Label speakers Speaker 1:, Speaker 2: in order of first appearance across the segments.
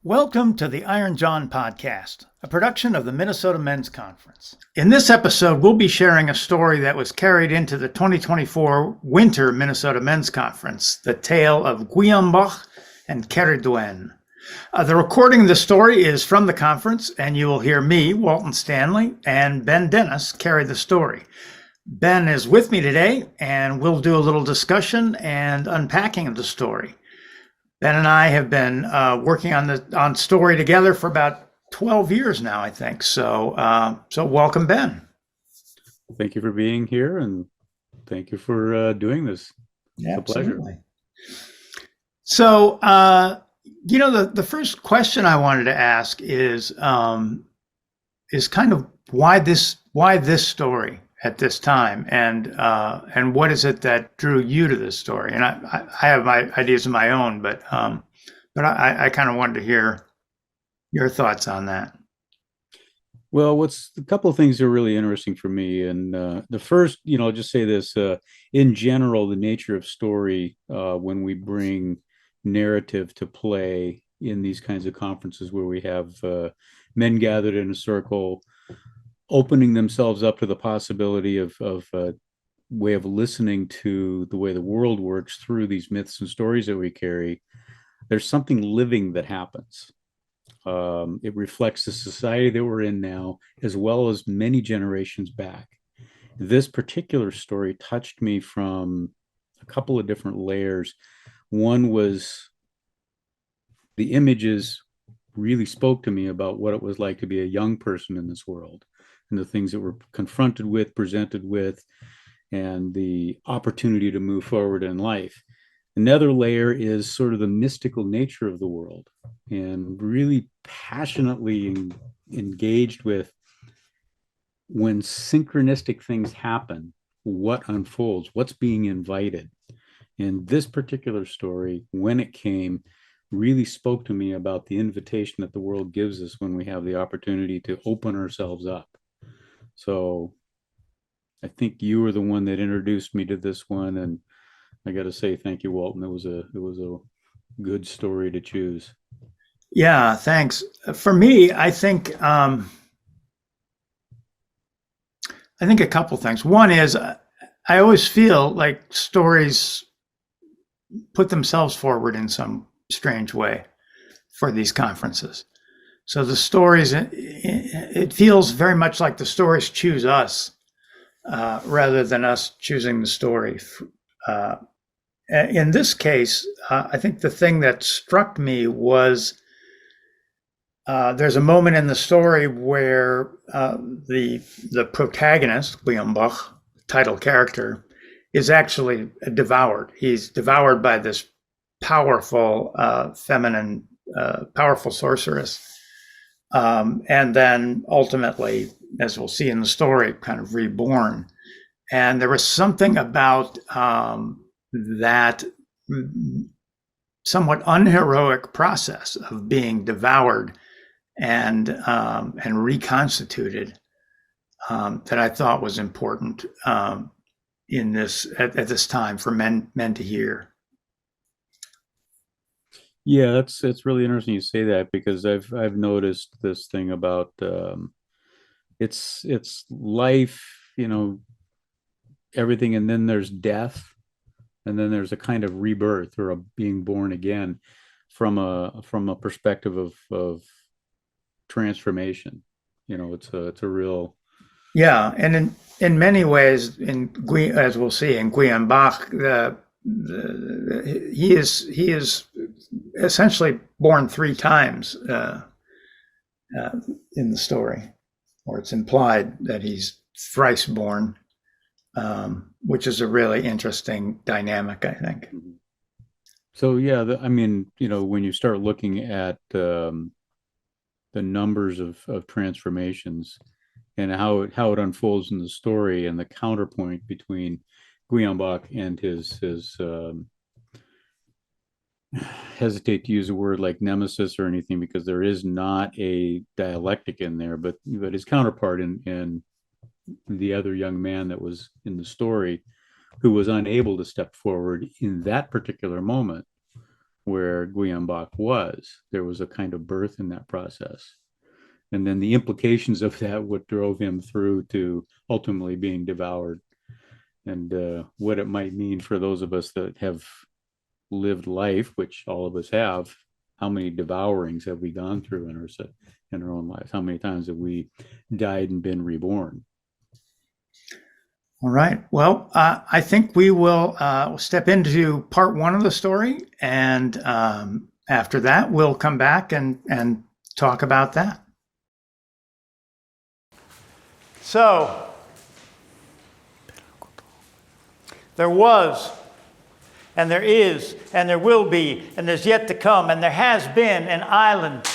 Speaker 1: Welcome to the Iron John Podcast, a production of the Minnesota Men's Conference. In this episode, we'll be sharing a story that was carried into the 2024 Winter Minnesota Men's Conference, the tale of Gwion Bach and Ceridwen. The recording of the story is from the conference, and you will hear me, Walton Stanley, and Ben Dennis carry the story. Ben is with me today, and we'll do a little discussion and unpacking of the story. Ben and I have been working on story together for about 12 years now, I think. So welcome, Ben.
Speaker 2: Thank you for being here, and thank you for doing this.
Speaker 1: Yeah, it's a pleasure. So, the first question I wanted to ask is kind of why this story at this time, and what is it that drew you to this story? And I have my ideas of my own, but I kind of wanted to hear your thoughts on that.
Speaker 2: Well, what's a couple of things that are really interesting for me, and the first, I'll just say this: in general, the nature of story when we bring narrative to play in these kinds of conferences where we have men gathered in a circle, opening themselves up to the possibility of a way of listening to the way the world works through these myths and stories that we carry. There's something living that happens. It reflects the society that we're in now, as well as many generations back. This particular story touched me from a couple of different layers. One was the images really spoke to me about what it was like to be a young person in this world, and the things that we're confronted with, presented with, and the opportunity to move forward in life. Another layer is sort of the mystical nature of the world, and really passionately engaged with when synchronistic things happen, what unfolds, what's being invited. And this particular story, when it came, really spoke to me about the invitation that the world gives us when we have the opportunity to open ourselves up. So I think you were the one that introduced me to this one, and I got to say thank you, Walton. It was a good story to choose.
Speaker 1: Yeah, thanks. For me, I think a couple things. One is I always feel like stories put themselves forward in some strange way for these conferences. So the stories, it feels very much like the stories choose us rather than us choosing the story. In this case, I think the thing that struck me was there's a moment in the story where the protagonist, Gwion Bach, title character, is actually devoured. He's devoured by this powerful feminine, powerful sorceress. And then ultimately, as we'll see in the story, kind of reborn. And there was something about that somewhat unheroic process of being devoured and reconstituted that I thought was important in this at this time for men to hear.
Speaker 2: Yeah, it's really interesting you say that, because I've noticed this thing about it's life, everything, and then there's death, and then there's a kind of rebirth or a being born again from a perspective of transformation. It's a real
Speaker 1: and in many ways, as we'll see in Gwion Bach, he is essentially born three times in the story, or it's implied that he's thrice born, which is a really interesting dynamic, I think.
Speaker 2: So yeah, when you start looking at the numbers of transformations and how it unfolds in the story, and the counterpoint between Gwion Bach and his hesitate to use a word like nemesis or anything, because there is not a dialectic in there, but his counterpart in the other young man that was in the story, who was unable to step forward in that particular moment, where Gwion Bach was. There was a kind of birth in that process. And then the implications of that, what drove him through to ultimately being devoured, and what it might mean for those of us that have lived life, which all of us have. How many devourings have we gone through in our own lives? How many times have we died and been reborn?
Speaker 1: All right. Well, I think we will step into part one of the story, and after that, we'll come back and talk about that. So, there was, and there is, and there will be, and there's yet to come, and there has been an island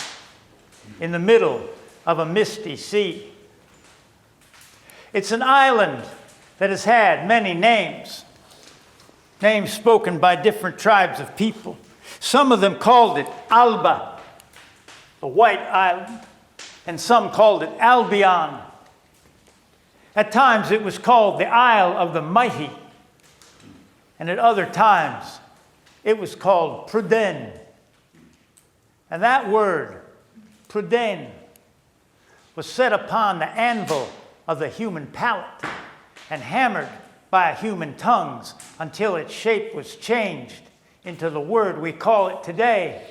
Speaker 1: in the middle of a misty sea. It's an island that has had many names, names spoken by different tribes of people. Some of them called it Alba, the White Island, and some called it Albion. At times it was called the Isle of the Mighty, and at other times it was called Pruden. And that word, Pruden, was set upon the anvil of the human palate and hammered by human tongues until its shape was changed into the word we call it today,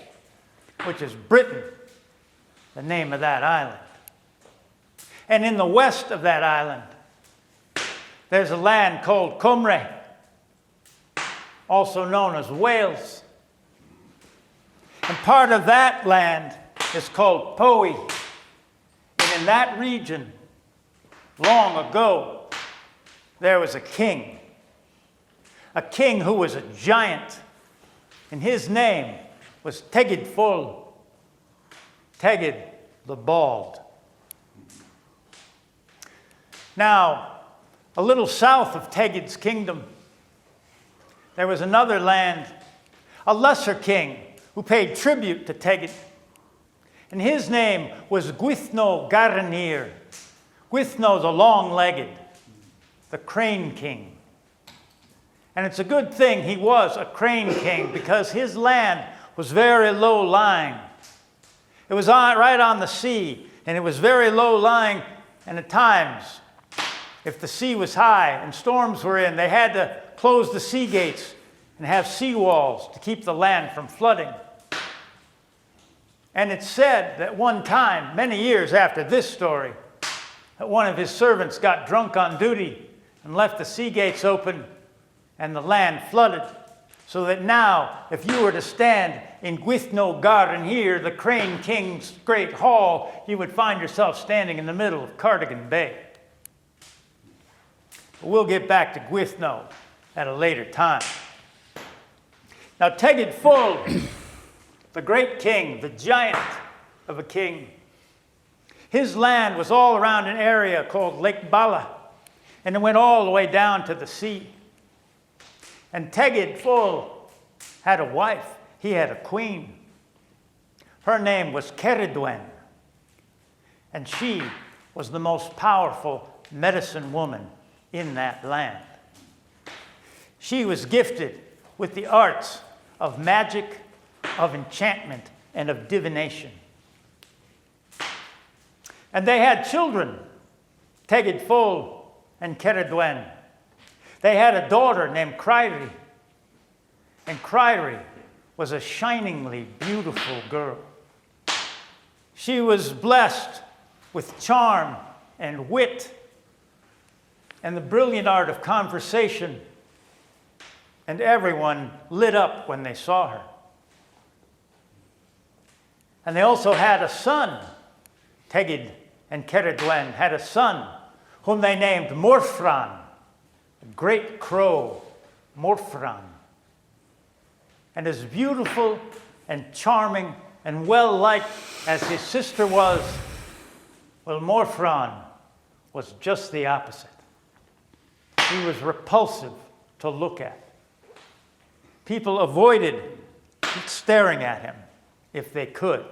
Speaker 1: which is Britain, the name of that island. And in the west of that island, there's a land called Cymru, also known as Wales. And part of that land is called Poe. And in that region, long ago, there was a king who was a giant, and his name was Tegid Full, Tegid the Bald. Now, a little south of Tegid's kingdom, there was another land, a lesser king who paid tribute to Tegid. And his name was Gwythno Garanir. Gwythno the long-legged, the crane king. And it's a good thing he was a crane king, because his land was very low-lying. It was right on the sea, and it was very low-lying, and at times, if the sea was high and storms were in, they had to close the sea gates and have sea walls to keep the land from flooding. And it's said that one time, many years after this story, that one of his servants got drunk on duty and left the sea gates open and the land flooded. So that now, if you were to stand in Gwythno Garden here, the Crane King's great hall, you would find yourself standing in the middle of Cardigan Bay. But we'll get back to Gwythno at a later time. Now, Tegid Full, the great king, the giant of a king, his land was all around an area called Lake Bala, and it went all the way down to the sea. And Tegid Full had a wife. He had a queen. Her name was Ceridwen, and she was the most powerful medicine woman in that land. She was gifted with the arts of magic, of enchantment, and of divination. And they had children, Tegid Full and Ceridwen. They had a daughter named Cryri, and Cryri was a shiningly beautiful girl. She was blessed with charm and wit and the brilliant art of conversation, and everyone lit up when they saw her. And they also had a son. Tegid and Ceridwen had a son whom they named Morfran, a great crow, Morfran. And as beautiful and charming and well-liked as his sister was, well, Morfran was just the opposite. He was repulsive to look at. People avoided staring at him if they could.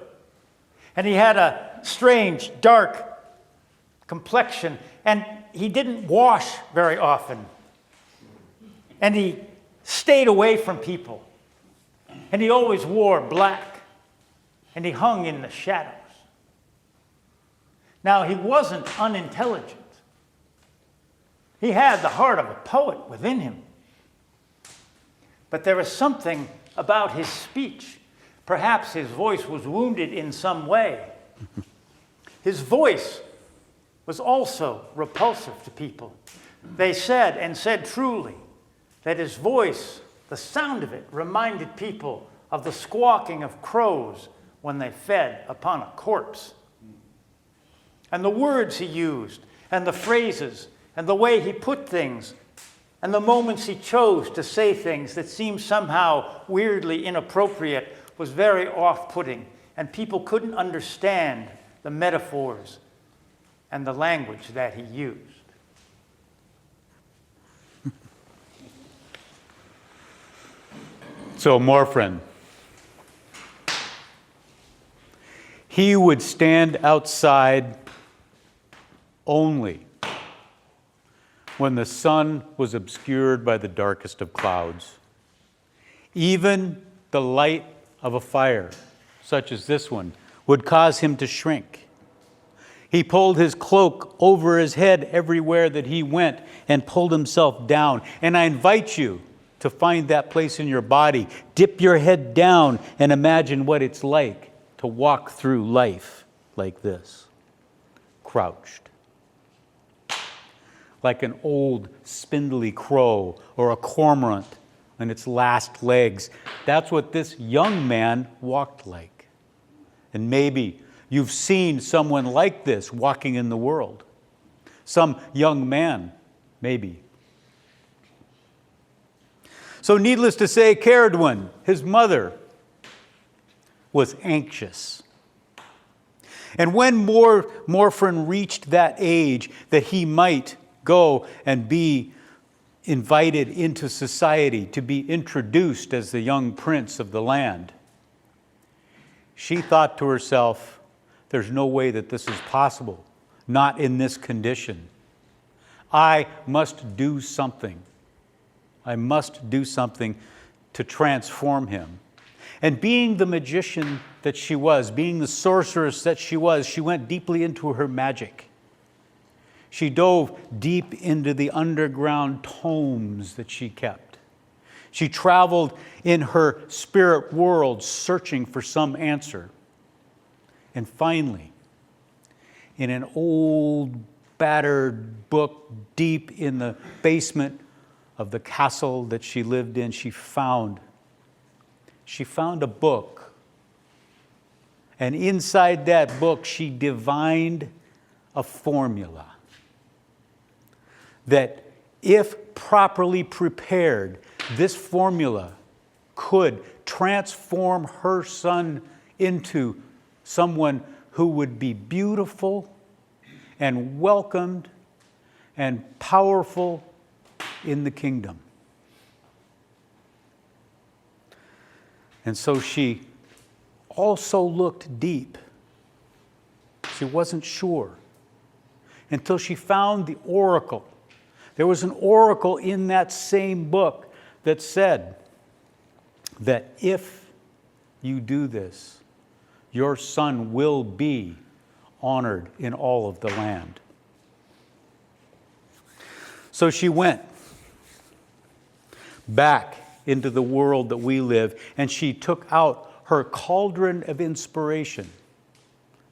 Speaker 1: And he had a strange, dark complexion, and he didn't wash very often. And he stayed away from people. And he always wore black. And he hung in the shadows. Now, he wasn't unintelligent. He had the heart of a poet within him. But there was something about his speech. Perhaps his voice was wounded in some way. His voice was also repulsive to people. They said, and said truly, that his voice, the sound of it, reminded people of the squawking of crows when they fed upon a corpse. And the words he used, and the phrases, and the way he put things, and the moments he chose to say things that seemed somehow weirdly inappropriate was very off-putting, and people couldn't understand the metaphors and the language that he used.
Speaker 3: So, Morfrin, he would stand outside only when the sun was obscured by the darkest of clouds. Even the light of a fire, such as this one, would cause him to shrink. He pulled his cloak over his head everywhere that he went and pulled himself down. And I invite you to find that place in your body. Dip your head down and imagine what it's like to walk through life like this, crouched. Like an old spindly crow or a cormorant on its last legs. That's what this young man walked like. And maybe you've seen someone like this walking in the world. Some young man, maybe. So needless to say, Ceridwen, his mother, was anxious. And when Morfrin reached that age that he might go and be invited into society to be introduced as the young prince of the land, she thought to herself, there's no way that this is possible, not in this condition. I must do something. I must do something to transform him. And being the magician that she was, being the sorceress that she was, she went deeply into her magic. She dove deep into the underground tomes that she kept. She traveled in her spirit world searching for some answer. And finally, in an old, battered book deep in the basement of the castle that she lived in, she found a book. And inside that book, she divined a formula that, if properly prepared, this formula could transform her son into someone who would be beautiful and welcomed and powerful in the kingdom. And so she also looked deep. She wasn't sure until she found the oracle. There was an oracle in that same book that said that if you do this, your son will be honored in all of the land. So she went back into the world that we live, and she took out her cauldron of inspiration.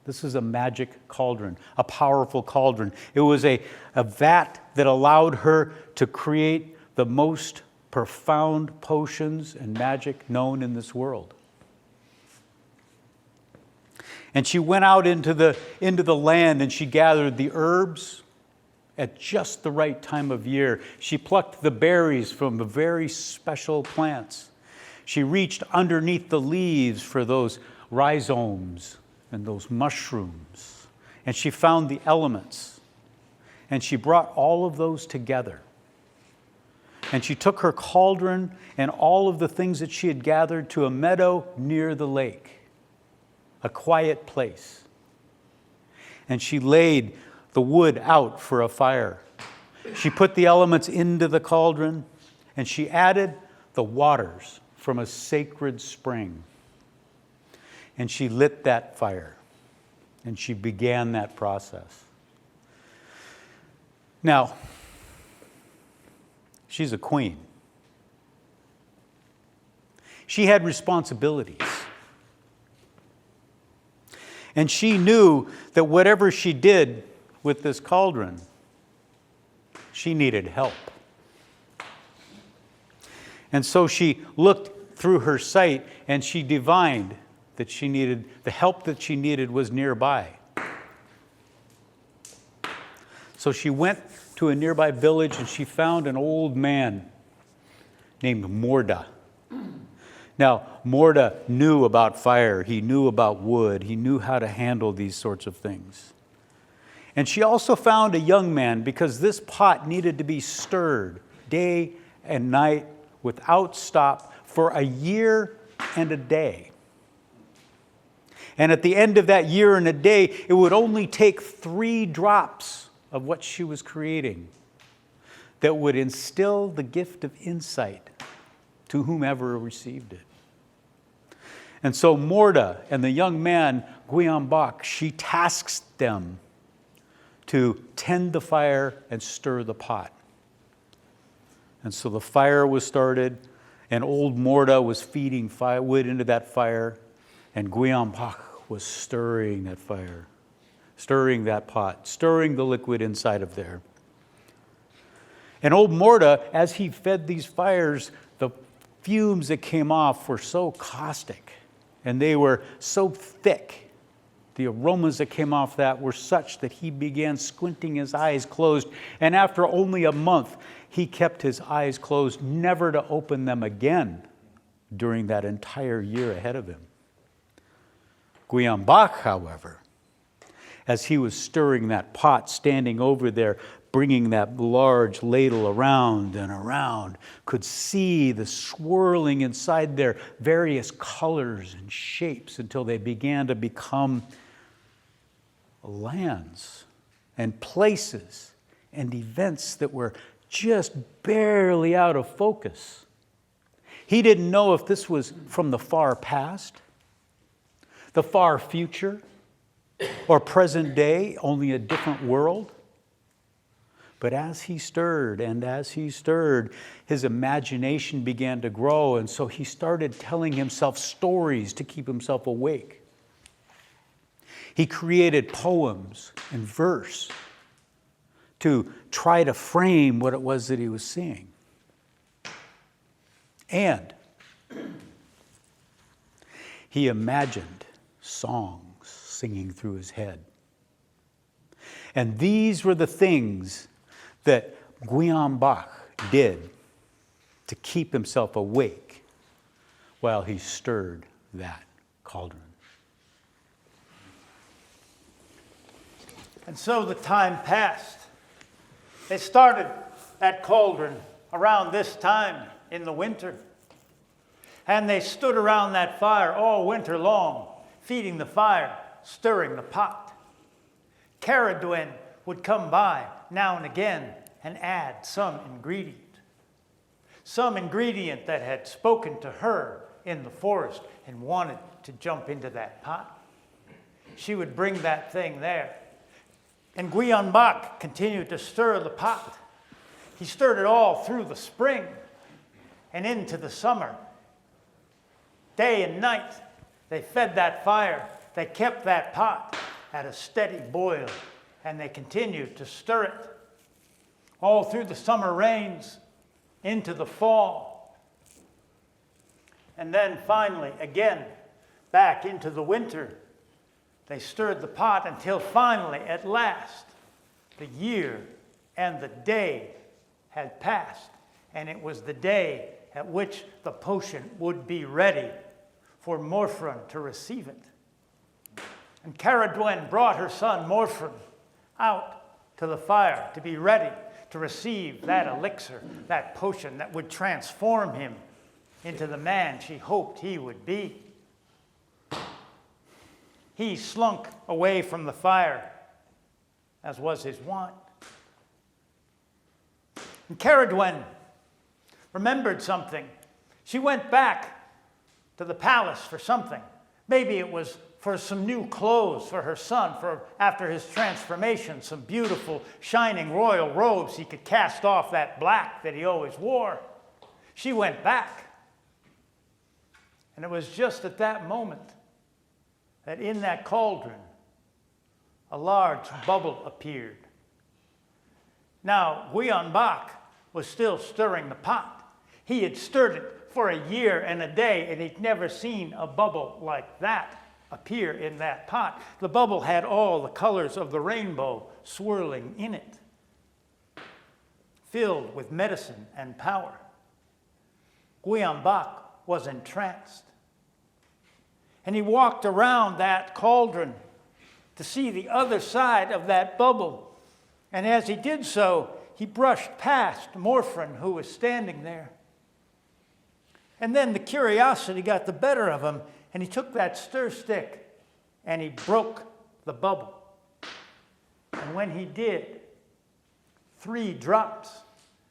Speaker 3: This is a magic cauldron, a powerful cauldron. It was a vat that allowed her to create the most profound potions and magic known in this world. And she went out into the land, and she gathered the herbs at just the right time of year. She plucked the berries from the very special plants. She reached underneath the leaves for those rhizomes and those mushrooms. And she found the elements. And she brought all of those together. And she took her cauldron and all of the things that she had gathered to a meadow near the lake, a quiet place. And she laid the wood out for a fire. She put the elements into the cauldron, and she added the waters from a sacred spring. And she lit that fire. And she began that process. Now, she's a queen. She had responsibilities. And she knew that whatever she did with this cauldron, she needed help. And so she looked through her sight and she divined that she needed, the help that she needed was nearby. So she went to a nearby village and she found an old man named Morda. Now, Morda knew about fire, he knew about wood, he knew how to handle these sorts of things. And she also found a young man because this pot needed to be stirred day and night without stop for a year and a day. And at the end of that year and a day, it would only take 3 drops of what she was creating that would instill the gift of insight to whomever received it. And so Morda and the young man, Gwion Bach, she tasks them to tend the fire and stir the pot. And so the fire was started, and old Morda was feeding wood into that fire, and Gwion Bach was stirring that fire, stirring that pot, stirring the liquid inside of there. And old Morda, as he fed these fires, the fumes that came off were so caustic, and they were so thick. The aromas that came off that were such that he began squinting his eyes closed. And after only a month, he kept his eyes closed, never to open them again during that entire year ahead of him. Gwion Bach, however, as he was stirring that pot, standing over there, bringing that large ladle around and around, could see the swirling inside there various colors and shapes until they began to become lands and places and events that were just barely out of focus. He didn't know if this was from the far past, the far future, or present day, only a different world. But as he stirred and as he stirred, his imagination began to grow, and so he started telling himself stories to keep himself awake. He created poems and verse to try to frame what it was that he was seeing. And he imagined songs singing through his head. And these were the things that Gwion Bach did to keep himself awake while he stirred that cauldron.
Speaker 1: And so the time passed. They started that cauldron around this time in the winter. And they stood around that fire all winter long, feeding the fire, stirring the pot. Ceridwen would come by now and again and add some ingredient that had spoken to her in the forest and wanted to jump into that pot. She would bring that thing there. And Gwion Bach continued to stir the pot. He stirred it all through the spring and into the summer. Day and night, they fed that fire. They kept that pot at a steady boil, and they continued to stir it all through the summer rains into the fall. And then finally, again, back into the winter, they stirred the pot until finally, at last, the year and the day had passed. And it was the day at which the potion would be ready for Morfran to receive it. And Ceridwen brought her son Morfran out to the fire to be ready to receive that elixir, that potion that would transform him into the man she hoped he would be. He slunk away from the fire, as was his wont. And Ceridwen remembered something. She went back to the palace for something. Maybe it was for some new clothes for her son, for after his transformation, some beautiful, shining royal robes he could cast off that black that he always wore. She went back. And it was just at that moment that in that cauldron, a large bubble appeared. Now, Gwion Bach was still stirring the pot. He had stirred it for a year and a day, and he'd never seen a bubble like that appear in that pot. The bubble had all the colors of the rainbow swirling in it, filled with medicine and power. Gwion Bach was entranced. And he walked around that cauldron to see the other side of that bubble. And as he did so, he brushed past Morfrin, who was standing there. And then the curiosity got the better of him, and he took that stir stick and he broke the bubble. And when he did, 3 drops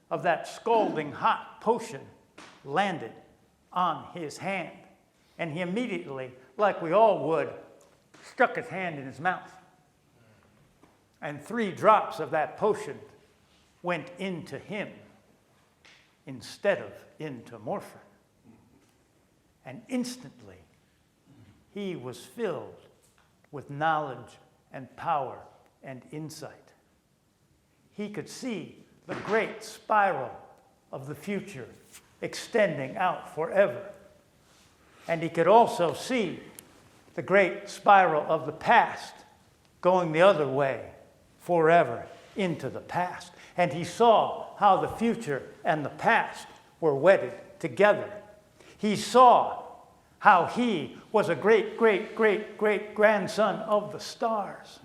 Speaker 1: of that scalding hot potion landed on his hand. And he immediately, like we all would, stuck his hand in his mouth. And 3 drops of that potion went into him instead of into Morfrin. And instantly, he was filled with knowledge and power and insight. He could see the great spiral of the future extending out forever. And he could also see the great spiral of the past going the other way forever into the past. And he saw how the future and the past were wedded together. He saw how he was a great, great, great, great grandson of the stars.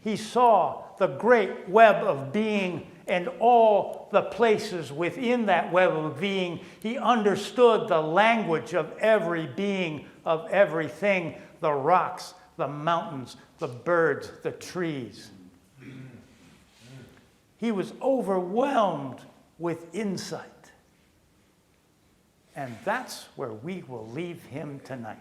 Speaker 1: He saw the great web of being and all the places within that web of being. He understood the language of every being, of everything, the rocks, the mountains, the birds, the trees. He was overwhelmed with insight. And that's where we will leave him tonight.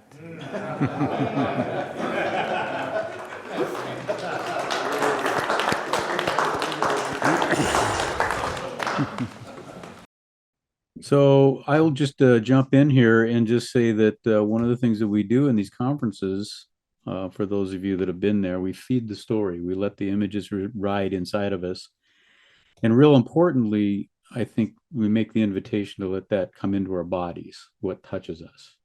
Speaker 2: So I'll just jump in here and just say that one of the things that we do in these conferences, for those of you that have been there, we feed the story. We let the images ride inside of us. And real importantly, I think we make the invitation to let that come into our bodies, what touches us.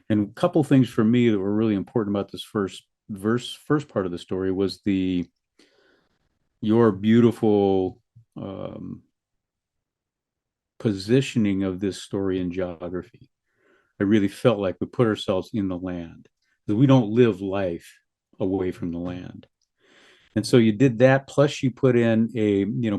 Speaker 2: And a couple things for me that were really important about this first part of the story was your beautiful positioning of this story in geography. I really felt like we put ourselves in the land, because we don't live life away from the land. And so you did that, plus you put in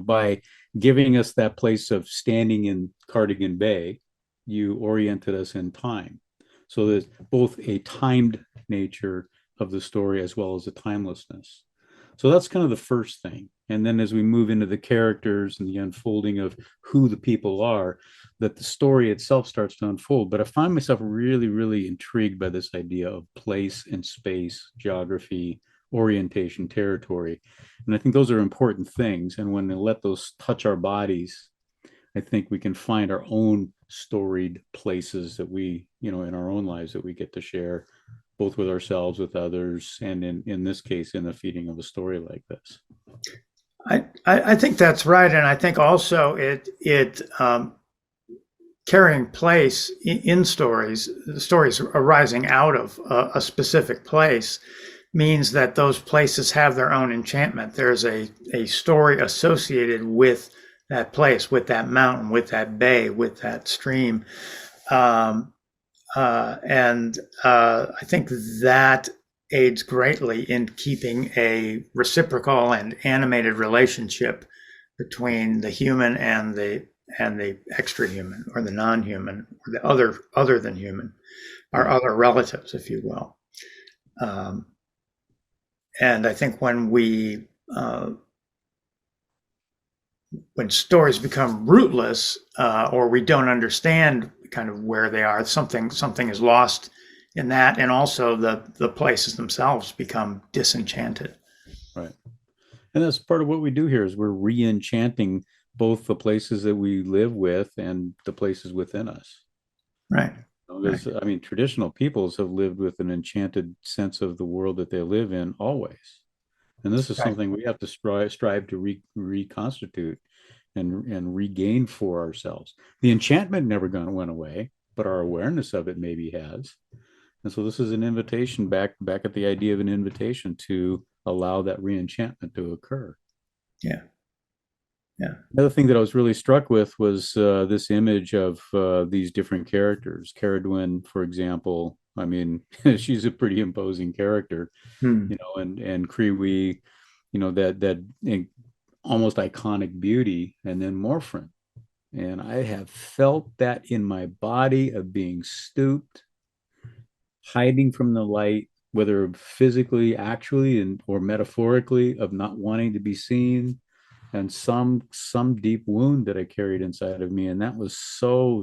Speaker 2: by giving us that place of standing in Cardigan Bay, you oriented us in time. So there's both a timed nature of the story as well as a timelessness. So that's kind of the first thing. And then as we move into the characters and the unfolding of who the people are, that the story itself starts to unfold. But I find myself really, really intrigued by this idea of place and space, geography, orientation, territory. And I think those are important things. And when they let those touch our bodies, I think we can find our own storied places that we, in our own lives that we get to share, both with ourselves, with others, and in this case, in the feeding of a story like this.
Speaker 1: I think that's right. And I think also it carrying place in stories, the stories arising out of a specific place, means that those places have their own enchantment. There's a story associated with that place, with that mountain, with that bay, with that stream. And I think that aids greatly in keeping a reciprocal and animated relationship between the human and the extra human, or the non-human, or the other than human, our other relatives, if you will. And I think when stories become rootless, or we don't understand kind of where they are, something is lost in that, and also the places themselves become disenchanted.
Speaker 2: Right. And that's part of what we do here is we're re-enchanting both the places that we live with and the places within us.
Speaker 1: Right.
Speaker 2: Because, I mean, traditional peoples have lived with an enchanted sense of the world that they live in always. And this is something we have to strive to reconstitute and regain for ourselves. The enchantment never went away, but our awareness of it maybe has. And so this is an invitation back at the idea of an invitation to allow that re-enchantment to occur.
Speaker 1: Yeah. Yeah.
Speaker 2: Another thing that I was really struck with was this image of these different characters. Ceridwen, for example, I mean, she's a pretty imposing character, you know, and Kriwi, you know, that almost iconic beauty, and then Morfrin. And I have felt that in my body of being stooped, hiding from the light, whether physically, actually, or metaphorically, of not wanting to be seen, and some deep wound that I carried inside of me. And that was so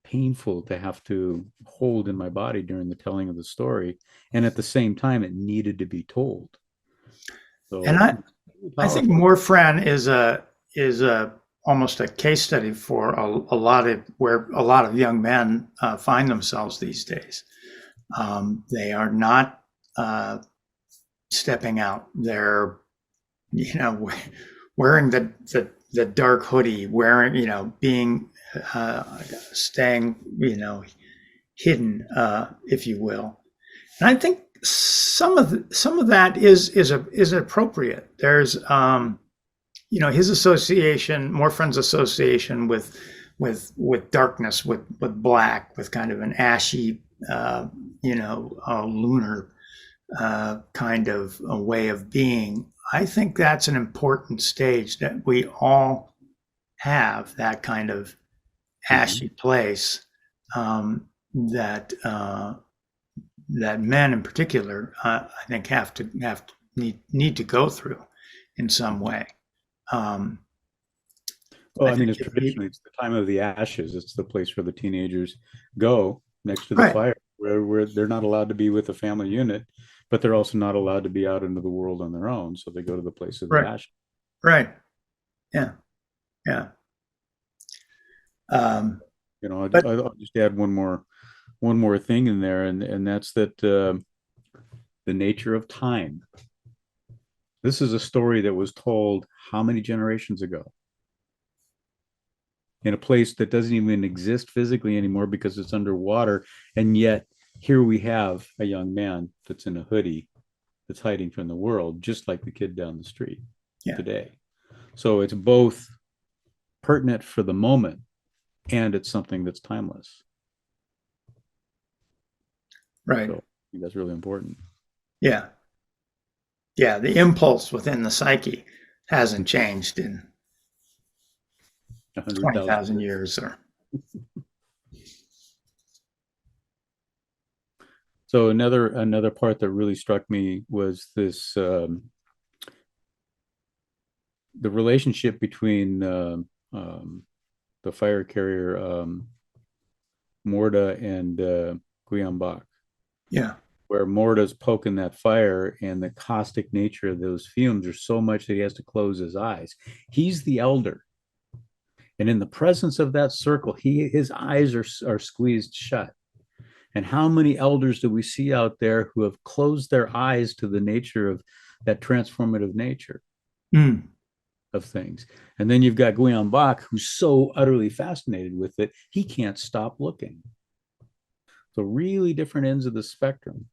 Speaker 2: painful to have to hold in my body during the telling of the story. And at the same time, it needed to be told. So,
Speaker 1: and I think Morfran is almost a case study for where a lot of young men find themselves these days. They are not stepping out. They're, you know, wearing the dark hoodie, wearing, you know, being staying, you know, hidden, if you will. And I think some of that is appropriate. There's you know, his association, Morfrin's association with darkness, with black, with kind of an ashy, you know, lunar kind of a way of being. I think that's an important stage, that we all have that kind of ashy place, that men in particular, I think need to go through in some way.
Speaker 2: Well, I mean, it's traditionally, it's the time of the ashes. It's the place where the teenagers go next to the fire, where they're not allowed to be with a family unit, but they're also not allowed to be out into the world on their own. So they go to the place of the ashes.
Speaker 1: Right. Yeah. Yeah.
Speaker 2: You know, I'll just add one more thing in there, and that's that the nature of time. This is a story that was told how many generations ago? In a place that doesn't even exist physically anymore because it's underwater. And yet here we have a young man that's in a hoodie that's hiding from the world, just like the kid down the street today. So it's both pertinent for the moment and it's something that's timeless.
Speaker 1: Right.
Speaker 2: So I think that's really important.
Speaker 1: Yeah. Yeah. The impulse within the psyche hasn't changed in 20,000 years.
Speaker 2: So another part that really struck me was this the relationship between the fire carrier Morda and Gwion Bach.
Speaker 1: Yeah.
Speaker 2: Where Morda's poking that fire, and the caustic nature of those fumes are so much that he has to close his eyes. He's the elder. And in the presence of that circle, his eyes are squeezed shut. And how many elders do we see out there who have closed their eyes to the nature of that transformative nature of things? And then you've got Gwion Bach, who's so utterly fascinated with it, he can't stop looking. So really different ends of the spectrum.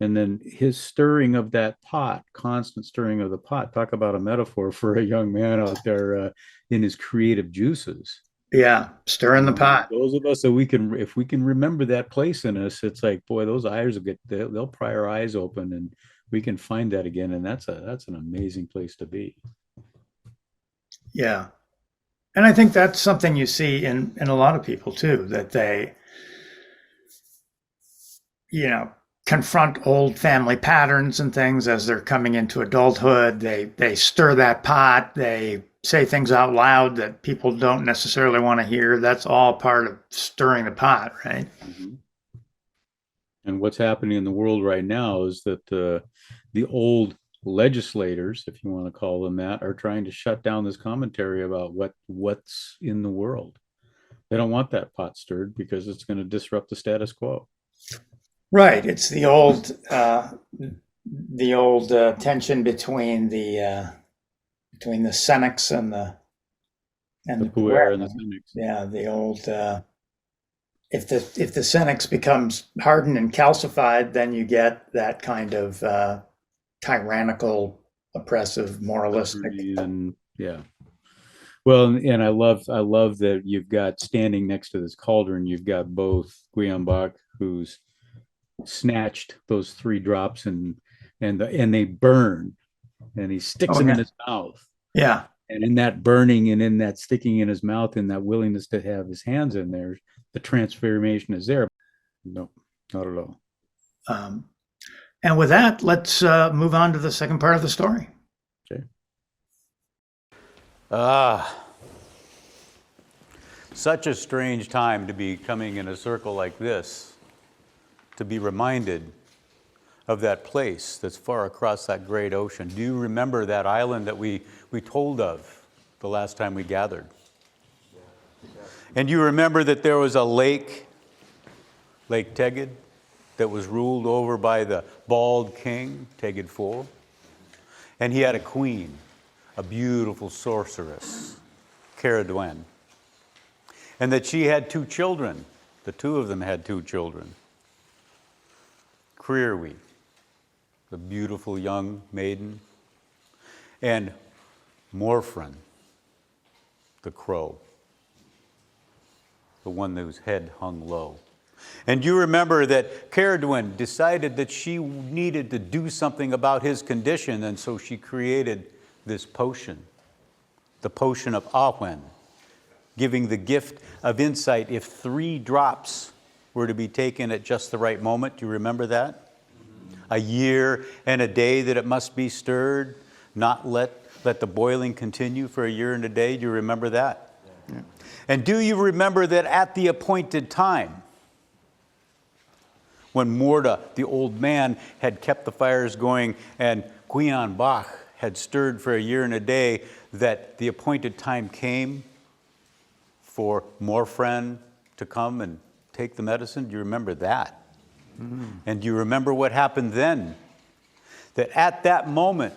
Speaker 2: And then his stirring of that pot, constant stirring of the pot. Talk about a metaphor for a young man out there in his creative juices.
Speaker 1: Yeah, stirring the pot.
Speaker 2: Those of us that if we can remember that place in us, it's like, boy, those eyes they'll pry our eyes open, and we can find that again. And that's an amazing place to be.
Speaker 1: Yeah, and I think that's something you see in a lot of people too, that they, you know, confront old family patterns and things as they're coming into adulthood. They stir that pot. They say things out loud that people don't necessarily want to hear. That's all part of stirring the pot, right?
Speaker 2: And what's happening in the world right now is that the old legislators, if you want to call them that, are trying to shut down this commentary about what's in the world. They don't want that pot stirred because it's going to disrupt the status quo.
Speaker 1: Right. It's the old tension between the Senex and the
Speaker 2: puer and the cynics.
Speaker 1: Yeah, the old if the Senex becomes hardened and calcified, then you get that kind of tyrannical, oppressive, moralistic.
Speaker 2: And yeah. Well, and I love that you've got standing next to this cauldron, you've got both Gwion Bach, who's snatched those 3 drops and they burn, and he sticks them in his mouth.
Speaker 1: Yeah.
Speaker 2: And in that burning and in that sticking in his mouth and that willingness to have his hands in there, the transformation is there. No, not at all.
Speaker 1: And with that, let's move on to the second part of the story.
Speaker 2: Okay.
Speaker 3: Such a strange time to be coming in a circle like this, to be reminded of that place that's far across that great ocean. Do you remember that island that we told of the last time we gathered? And you remember that there was a Lake Tegid, that was ruled over by the bald king, Tegid IV. And he had a queen, a beautiful sorceress, Ceridwen. And that she had 2 children. The 2 of them had 2 children. Ceridwen, the beautiful young maiden, and Morfran, the crow, the one whose head hung low. And you remember that Ceridwen decided that she needed to do something about his condition, and so she created this potion, the potion of Awen, giving the gift of insight if 3 drops were to be taken at just the right moment. Do you remember that? A year and a day that it must be stirred, not let the boiling continue for a year and a day. Do you remember that? Yeah. And do you remember that at the appointed time, when Morda, the old man, had kept the fires going and Gwion Bach had stirred for a year and a day, that the appointed time came for Morfran to come and take the medicine? Do you remember that? Mm-hmm. And do you remember what happened then? That at that moment,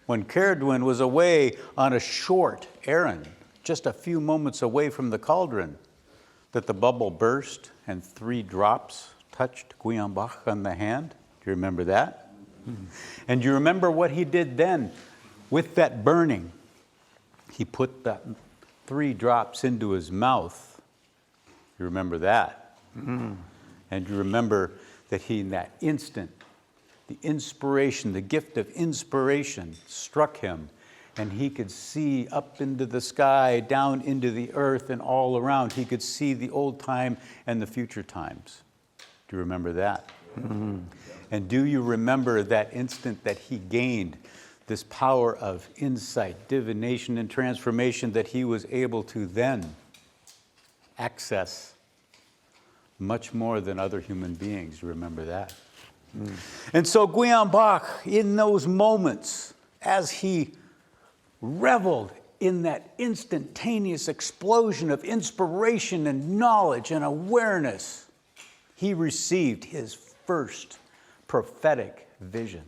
Speaker 3: when Ceridwen was away on a short errand, just a few moments away from the cauldron, that the bubble burst and 3 drops touched Gwion Bach on the hand? Do you remember that? Mm-hmm. And do you remember what he did then with that burning? He put that 3 drops into his mouth. You remember that? Mm-hmm. And you remember that he, in that instant, the inspiration, the gift of inspiration struck him, and he could see up into the sky, down into the earth, and all around. He could see the old time and the future times. Do you remember that? Mm-hmm. And do you remember that instant that he gained this power of insight, divination, and transformation, that he was able to then access much more than other human beings? Remember that? Mm. And so Gwion Bach, in those moments, as he reveled in that instantaneous explosion of inspiration and knowledge and awareness, he received his first prophetic vision.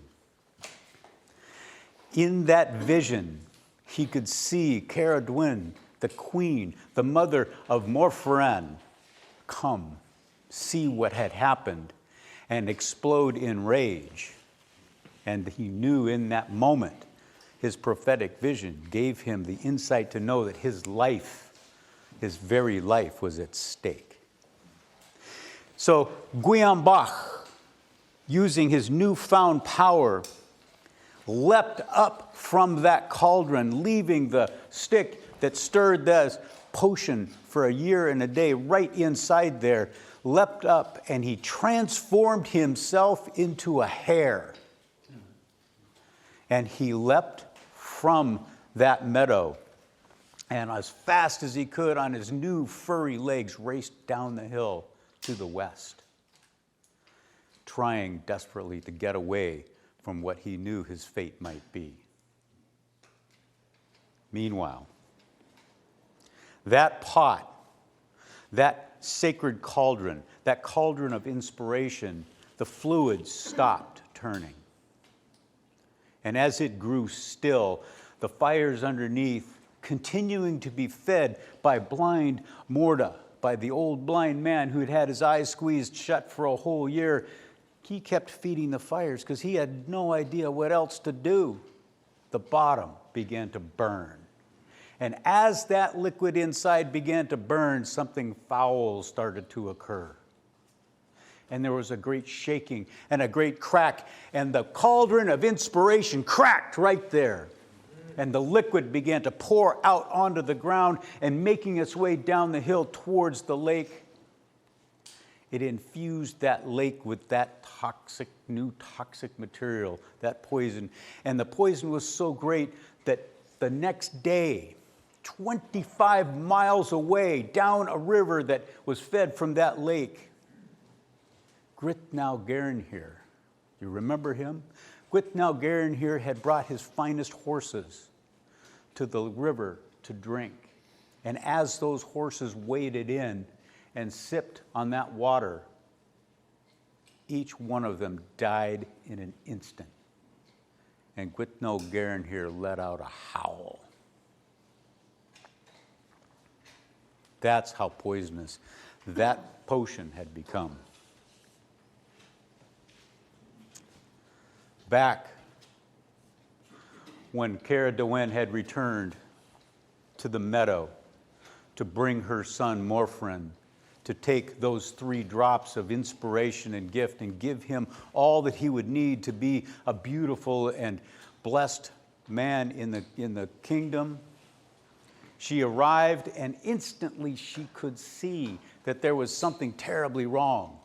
Speaker 3: In that vision, he could see Ceridwen, the queen, the mother of Morfran, come, see what had happened, and explode in rage. And he knew in that moment, his prophetic vision gave him the insight to know that his life, his very life, was at stake. So Gwion Bach, using his newfound power, leapt up from that cauldron, leaving the stick that stirred this potion for a year and a day right inside there, leapt up, and he transformed himself into a hare. And he leapt from that meadow, and as fast as he could on his new furry legs, raced down the hill to the west. trying desperately to get away from what he knew his fate might be. Meanwhile, that pot, that sacred cauldron, that cauldron of inspiration, the fluids stopped turning. And as it grew still, the fires underneath, continuing to be fed by blind Morda, by the old blind man who had had his eyes squeezed shut for a whole year, he kept feeding the fires because he had no idea what else to do. The bottom began to burn. And as that liquid inside began to burn, something foul started to occur. And there was a great shaking and a great crack, and the cauldron of inspiration cracked right there. And the liquid began to pour out onto the ground and making its way down the hill towards the lake. It infused that lake with that new toxic material, that poison. And the poison was so great that the next day, 25 miles away, down a river that was fed from that lake, Gwytnau Gernhir, you remember him? Gwytnau Gernhir had brought his finest horses to the river to drink. And as those horses waded in and sipped on that water, each one of them died in an instant. And Gwytnau Gernhir let out a howl. That's how poisonous that potion had become. Back when Ceridwen had returned to the meadow to bring her son Morfrin, to take those 3 drops of inspiration and gift and give him all that he would need to be a beautiful and blessed man in the kingdom, she arrived, and instantly she could see that there was something terribly wrong.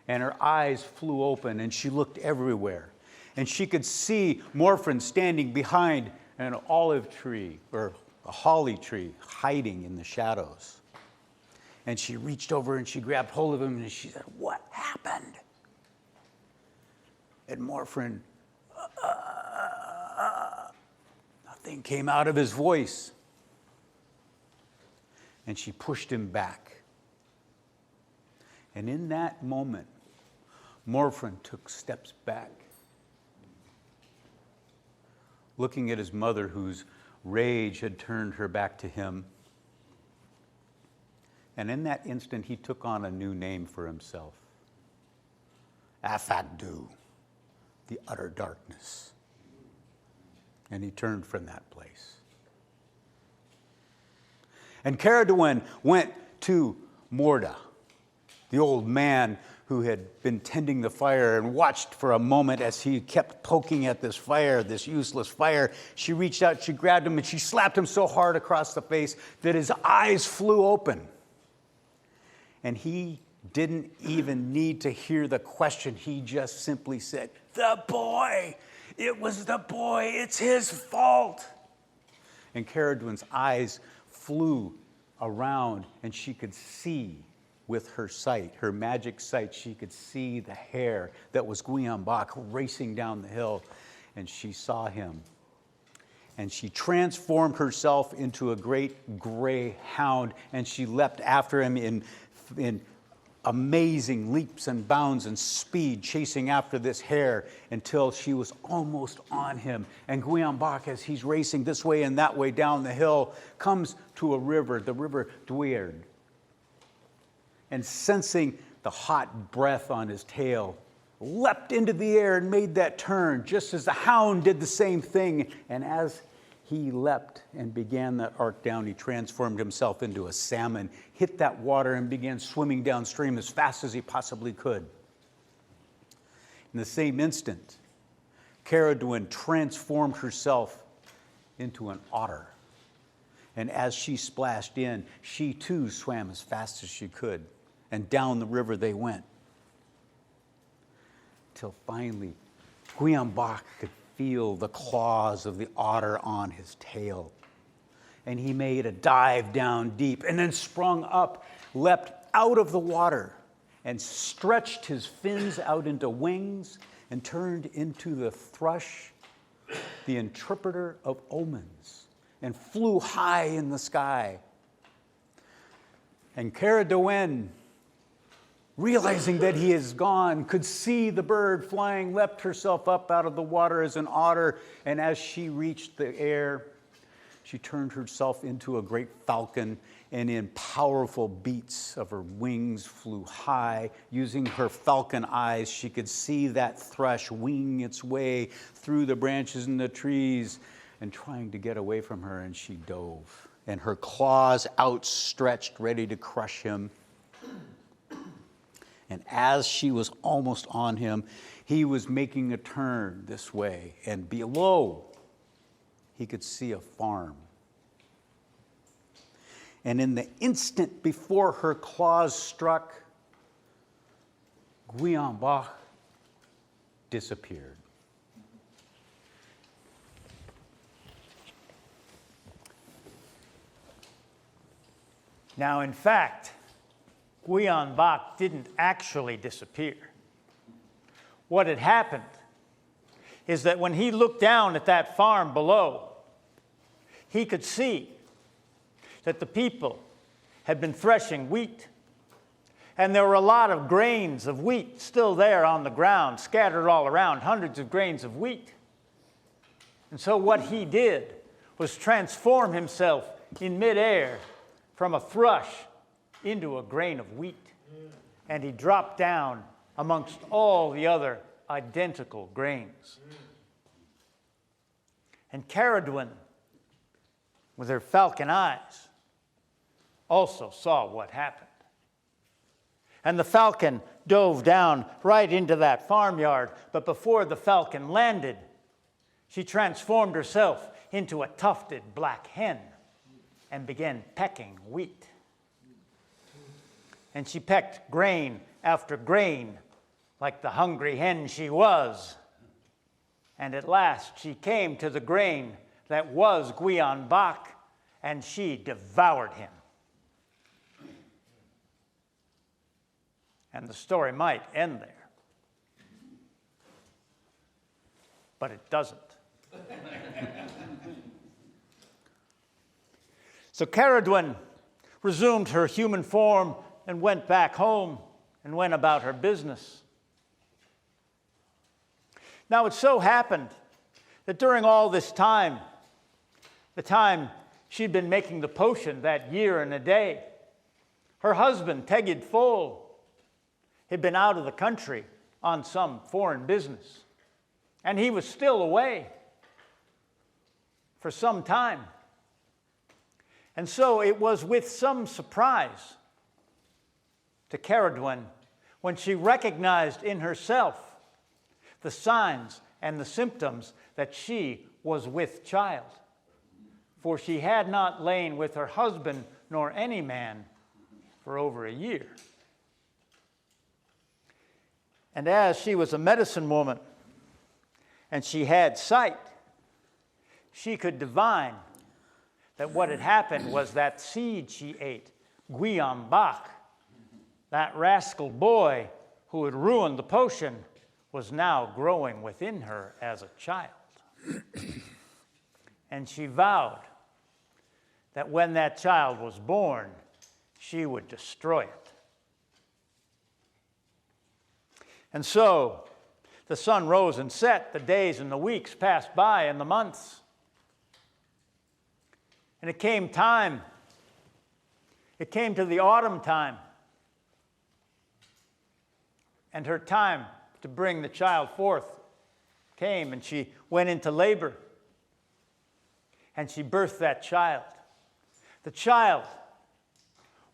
Speaker 3: And her eyes flew open, and she looked everywhere. And she could see Morfrin standing behind an olive tree, or a holly tree, hiding in the shadows. And she reached over and she grabbed hold of him, and she said, "What happened?" And Morfrin, nothing came out of his voice. And she pushed him back. And in that moment, Morfrin took steps back, looking at his mother, whose rage had turned her back to him. And in that instant, he took on a new name for himself. Afadu, the utter darkness. And he turned from that place. And Ceridwen went to Morda, the old man who had been tending the fire, and watched for a moment as he kept poking at this fire, this useless fire. She reached out, she grabbed him, and she slapped him so hard across the face that his eyes flew open. And he didn't even need to hear the question. He just simply said, "The boy! It was the boy! It's his fault!" And Ceridwen's eyes flew around, and she could see with her sight, her magic sight, she could see the hare that was Gwion Bach racing down the hill, and she saw him. And she transformed herself into a great gray hound, and she leapt after him in amazing leaps and bounds and speed, chasing after this hare until she was almost on him. And Gwion Bach, as he's racing this way and that way down the hill, comes to a river, the river Dwyrd. And sensing the hot breath on his tail, leapt into the air and made that turn, just as the hound did the same thing. And as he leapt and began that arc down, he transformed himself into a salmon, hit that water, and began swimming downstream as fast as he possibly could. In the same instant, Ceridwen transformed herself into an otter. And as she splashed in, she too swam as fast as she could. And down the river they went. Till finally, Gwion Bach could feel the claws of the otter on his tail. And he made a dive down deep and then sprung up, leapt out of the water, and stretched his fins out into wings and turned into the thrush, the interpreter of omens, and flew high in the sky. And Ceridwen, realizing that he is gone, could see the bird flying, leapt herself up out of the water as an otter, and as she reached the air, she turned herself into a great falcon, and in powerful beats of her wings flew high. Using her falcon eyes, she could see that thrush wing its way through the branches and the trees and trying to get away from her, and she dove, and her claws outstretched, ready to crush him. And as she was almost on him, he was making a turn this way, and below he could see a farm. And in the instant before her claws struck, Gwion Bach disappeared.
Speaker 1: Now, in fact, Gwion Bach didn't actually disappear. What had happened is that when he looked down at that farm below, he could see that the people had been threshing wheat. And there were a lot of grains of wheat still there on the ground, scattered all around, hundreds of grains of wheat. And so what he did was transform himself in midair from a thrush into a grain of wheat. And he dropped down amongst all the other identical grains. And Ceridwen, with her falcon eyes, also saw what happened. And the falcon dove down right into that farmyard, but before the falcon landed, she transformed herself into a tufted black hen and began pecking wheat. And she pecked grain after grain like the hungry hen she was. And at last she came to the grain that was Gwion Bach, and she devoured him. And the story might end there, but it doesn't. So Ceridwen resumed her human form and went back home and went about her business. Now it so happened that during all this time, the time she'd been making the potion that year and a day, her husband, Tegid Fol, had been out of the country on some foreign business, and he was still away for some time. And so it was with some surprise to Ceridwen when she recognized in herself the signs and the symptoms that she was with child. For she had not lain with her husband nor any man for over a year. And as she was a medicine woman and she had sight, she could divine that what had happened was that seed she ate, Gwion Bach, that rascal boy who had ruined the potion, was now growing within her as a child. And she vowed that when that child was born, she would destroy it. And so the sun rose and set, the days and the weeks passed by, and the months. And it came time. It came to the autumn time. And her time to bring the child forth came, and she went into labor. And she birthed that child. The child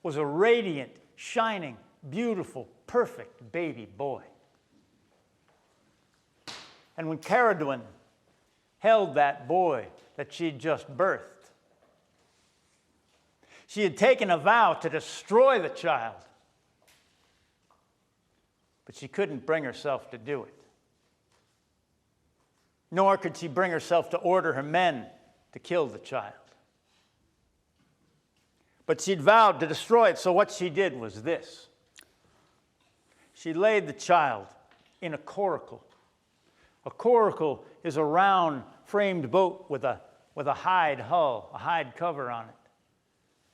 Speaker 1: was a radiant, shining, beautiful, perfect baby boy. And when Ceridwen held that boy that she'd just birthed, she had taken a vow to destroy the child, but she couldn't bring herself to do it. Nor could she bring herself to order her men to kill the child. But she'd vowed to destroy it, so what she did was this. she laid the child in a coracle. A coracle is a round framed boat with a hide hull, a hide cover on it.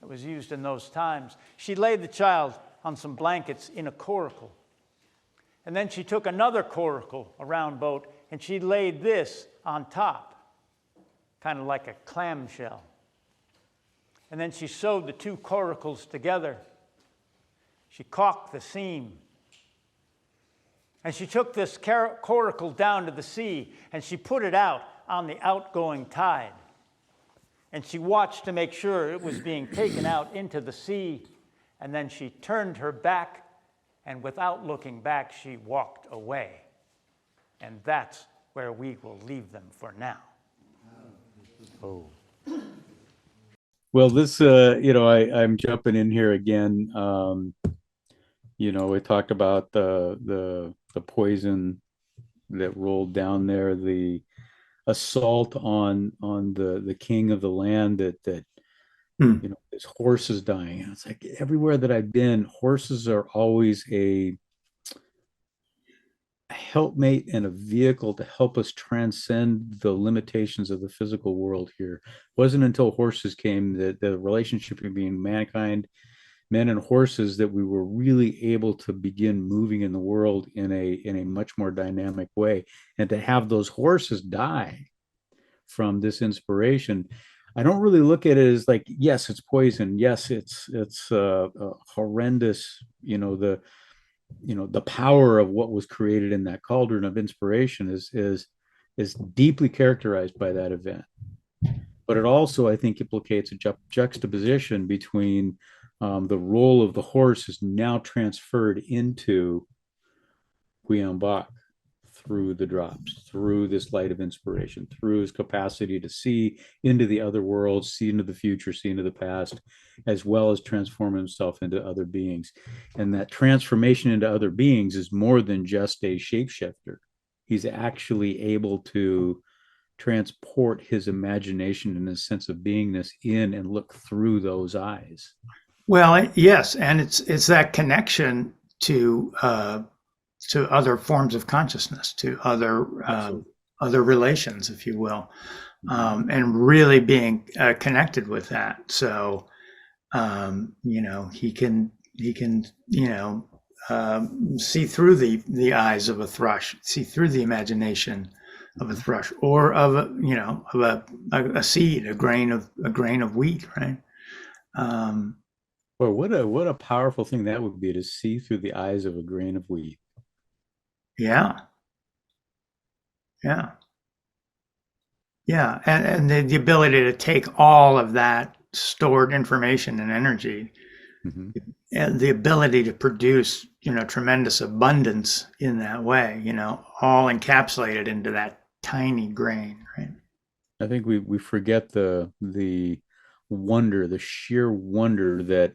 Speaker 1: It was used in those times. She laid the child on some blankets in a coracle. And then she took another coracle, a round boat, and she laid this on top, kind of like a clamshell. And then she sewed the two coracles together. She caulked the seam. And she took this coracle down to the sea, and she put it out on the outgoing tide. And she watched to make sure it was being taken out into the sea. And then she turned her back, and without looking back, she walked away. And that's where we will leave them for now.
Speaker 3: Oh.
Speaker 2: Well, this, I'm jumping in here again. We talked about the poison that rolled down there, the assault on the king of the land, that his horses dying. And it's like everywhere that I've been, horses are always a helpmate and a vehicle to help us transcend the limitations of the physical world here. It wasn't until horses came that the relationship between mankind, men and horses, that we were really able to begin moving in the world in a much more dynamic way. And to have those horses die from this inspiration, I don't really look at it as like, yes, it's poison. Yes, it's horrendous. The power of what was created in that cauldron of inspiration is deeply characterized by that event. But it also, I think, implicates a juxtaposition between the role of the horse is now transferred into Gwion Bach through the drops, through this light of inspiration, through his capacity to see into the other worlds, see into the future, see into the past, as well as transform himself into other beings. And that transformation into other beings is more than just a shapeshifter. He's actually able to transport his imagination and his sense of beingness in and look through those eyes.
Speaker 1: Well, yes, and it's that connection to other forms of consciousness, to other relations, if you will, and really being connected with that. So, he can see through the eyes of a thrush, see through the imagination of a thrush, or of a seed, a grain of wheat, right?
Speaker 2: Well, what a powerful thing that would be, to see through the eyes of a grain of wheat.
Speaker 1: Yeah. And the ability to take all of that stored information and energy, and the ability to produce, tremendous abundance in that way, all encapsulated into that tiny grain, right?
Speaker 2: I think we forget the wonder, the sheer wonder that,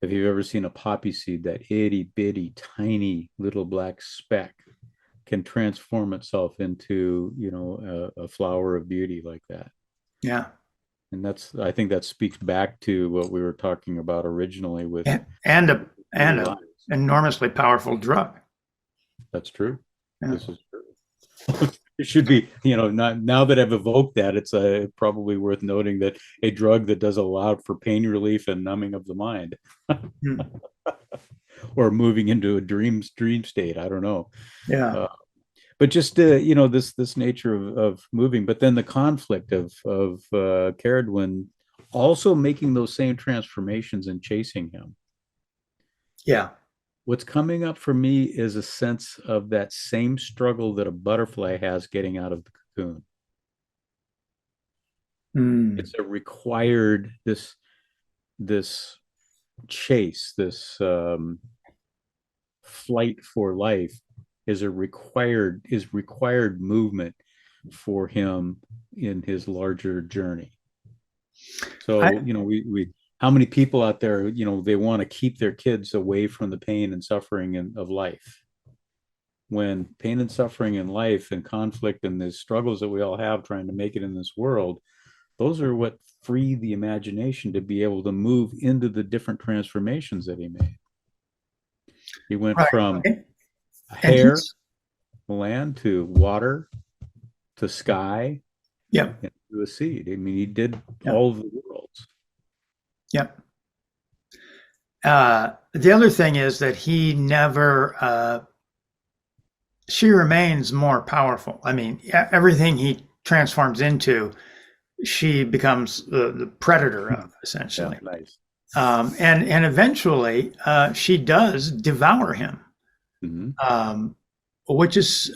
Speaker 2: if you've ever seen a poppy seed, that itty bitty tiny little black speck can transform itself into a flower of beauty like that.
Speaker 1: Yeah.
Speaker 2: And I think that speaks back to what we were talking about originally with
Speaker 1: and a enormously powerful drug.
Speaker 2: That's true.
Speaker 1: Yeah.
Speaker 2: This is true. It should be, not, now that I've evoked that, it's probably worth noting that a drug that does a lot for pain relief and numbing of the mind, or moving into a dream state. I don't know.
Speaker 1: Yeah.
Speaker 2: But just this nature of moving, but then the conflict of Ceridwen also making those same transformations and chasing him.
Speaker 1: Yeah. What's
Speaker 2: coming up for me is a sense of that same struggle that a butterfly has getting out of the cocoon. It's a required, this chase, this flight for life is required movement for him in his larger journey. So, we how many people out there, they want to keep their kids away from the pain and suffering of life. When pain and suffering in life and conflict and the struggles that we all have trying to make it in this world, those are what free the imagination to be able to move into the different transformations that he made. He went from
Speaker 1: And
Speaker 2: hair, land to water to sky,
Speaker 1: yep,
Speaker 2: and to a seed. I mean, he did
Speaker 1: yep,
Speaker 2: all of the worlds.
Speaker 1: yep. The other thing is that he never, she remains more powerful. I mean, everything he transforms into, she becomes the predator of, essentially.
Speaker 2: Yeah, nice.
Speaker 1: And eventually, she does devour him, which is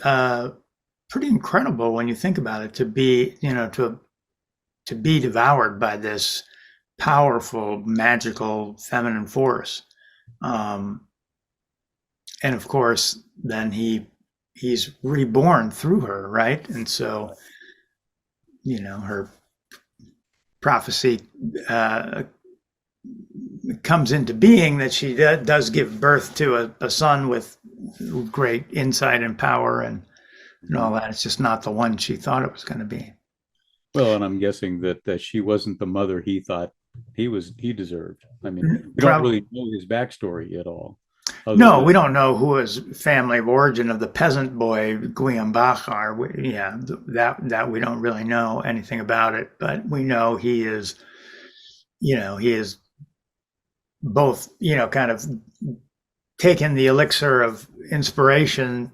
Speaker 1: pretty incredible when you think about it. To be, to be devoured by this powerful, magical, feminine force, and of course, then he's reborn through her, right? And so, her prophecy comes into being that she does give birth to a son with great insight and power and all that. It's just not the one she thought it was going to be.
Speaker 2: Well, and I'm guessing that she wasn't the mother he thought he deserved. I mean, we don't really know his backstory at all.
Speaker 1: No, we don't know who his family of origin of the peasant boy Gwion Bach are. That we don't really know anything about it, but we know he is both, kind of taken the elixir of inspiration,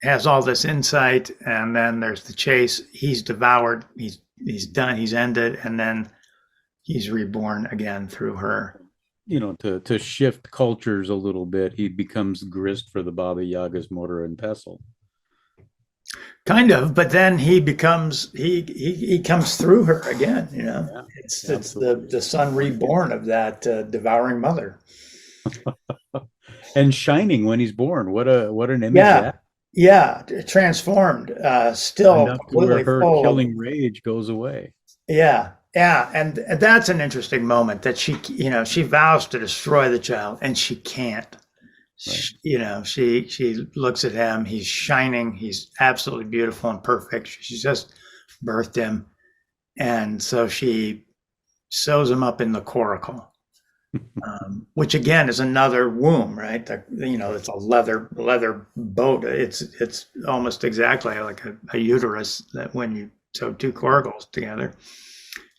Speaker 1: has all this insight, and then there's the chase. He's devoured. He's done. He's ended, and then he's reborn again through her.
Speaker 2: To shift cultures a little bit, he becomes grist for the Baba Yaga's mortar and pestle.
Speaker 1: Kind of, but then he becomes he comes through her again.
Speaker 2: Yeah,
Speaker 1: it's the son reborn of that devouring mother,
Speaker 2: and shining when he's born. What an image!
Speaker 1: Yeah, transformed, still completely
Speaker 2: her
Speaker 1: full
Speaker 2: killing rage goes away.
Speaker 1: Yeah, and that's an interesting moment that she vows to destroy the child and she can't. Right. She looks at him. He's shining. He's absolutely beautiful and perfect. She's just birthed him, and so she sews him up in the coracle, which again is another womb, right? It's a leather boat. It's almost exactly like a uterus that when you sew two coracles together,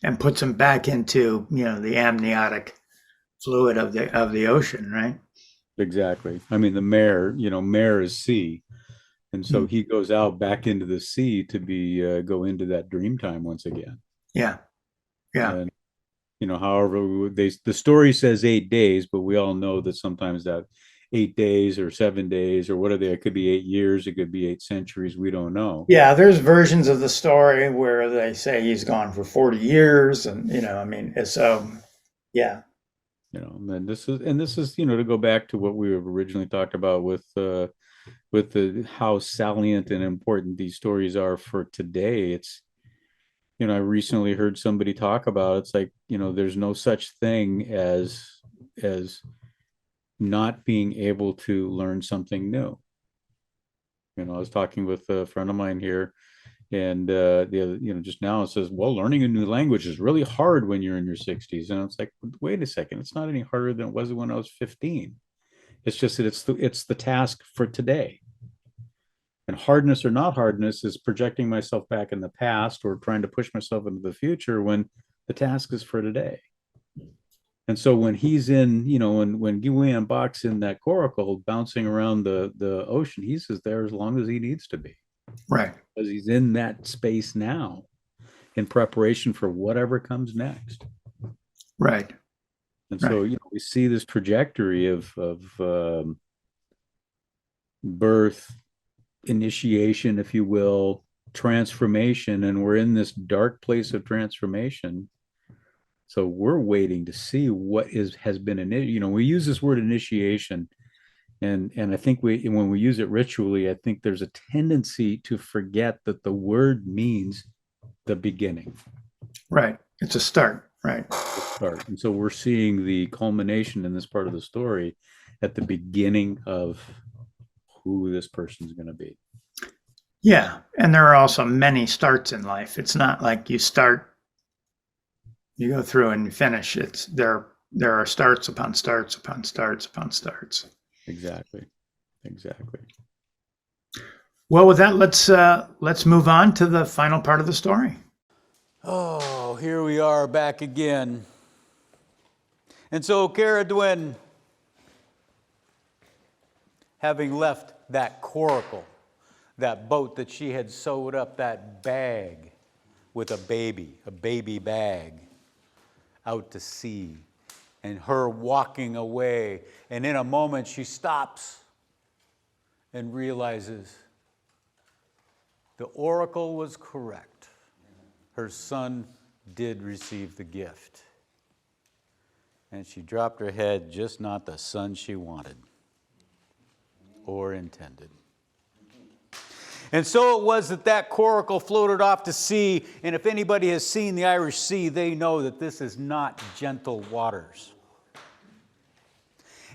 Speaker 1: and puts them back into the amniotic fluid of the ocean, right?
Speaker 2: Exactly. I mean, the mare, mare is sea, and so he goes out back into the sea to go into that dream time once again.
Speaker 1: Yeah.
Speaker 2: And however the story says 8 days, but we all know that sometimes that 8 days or 7 days or what are they? It could be 8 years, it could be 8 centuries. We don't know.
Speaker 1: Yeah, there's versions of the story where they say he's gone for 40 years, and so yeah.
Speaker 2: And this is to go back to what we have originally talked about with how salient and important these stories are for today. It's I recently heard somebody talk about it's like there's no such thing as not being able to learn something new. I was talking with a friend of mine here, and just now it says, well, learning a new language is really hard when you're in your 60s, and it's like, wait a second, it's not any harder than it was when I was 15. It's just that it's the task for today. And hardness or not hardness is projecting myself back in the past or trying to push myself into the future when the task is for today. And so when he's in, when Gwion Bach's in that coracle bouncing around the ocean, he's there as long as he needs to be.
Speaker 1: Right.
Speaker 2: Because he's in that space now in preparation for whatever comes next.
Speaker 1: Right.
Speaker 2: And so, we see this trajectory of birth, initiation, if you will, transformation, and we're in this dark place of transformation. So we're waiting to see what has been we use this word initiation, and I think when we use it ritually, I think there's a tendency to forget that the word means the beginning.
Speaker 1: Right. It's a start. Right.
Speaker 2: Start. And so we're seeing the culmination in this part of the story at the beginning of who this person's going to be.
Speaker 1: Yeah. And there are also many starts in life. It's not like you start, you go through and you finish. There are starts upon starts upon starts upon starts.
Speaker 2: Exactly.
Speaker 1: Well, with that, let's move on to the final part of the story.
Speaker 3: Oh, here we are back again. And so Ceridwen, having left that coracle, that boat that she had sewed up, that bag with a baby bag, out to sea, and her walking away, and in a moment she stops and realizes the oracle was correct. Her son did receive the gift. And she dropped her head, just not the son she wanted or intended. And so it was that coracle floated off to sea, and if anybody has seen the Irish Sea, they know that this is not gentle waters.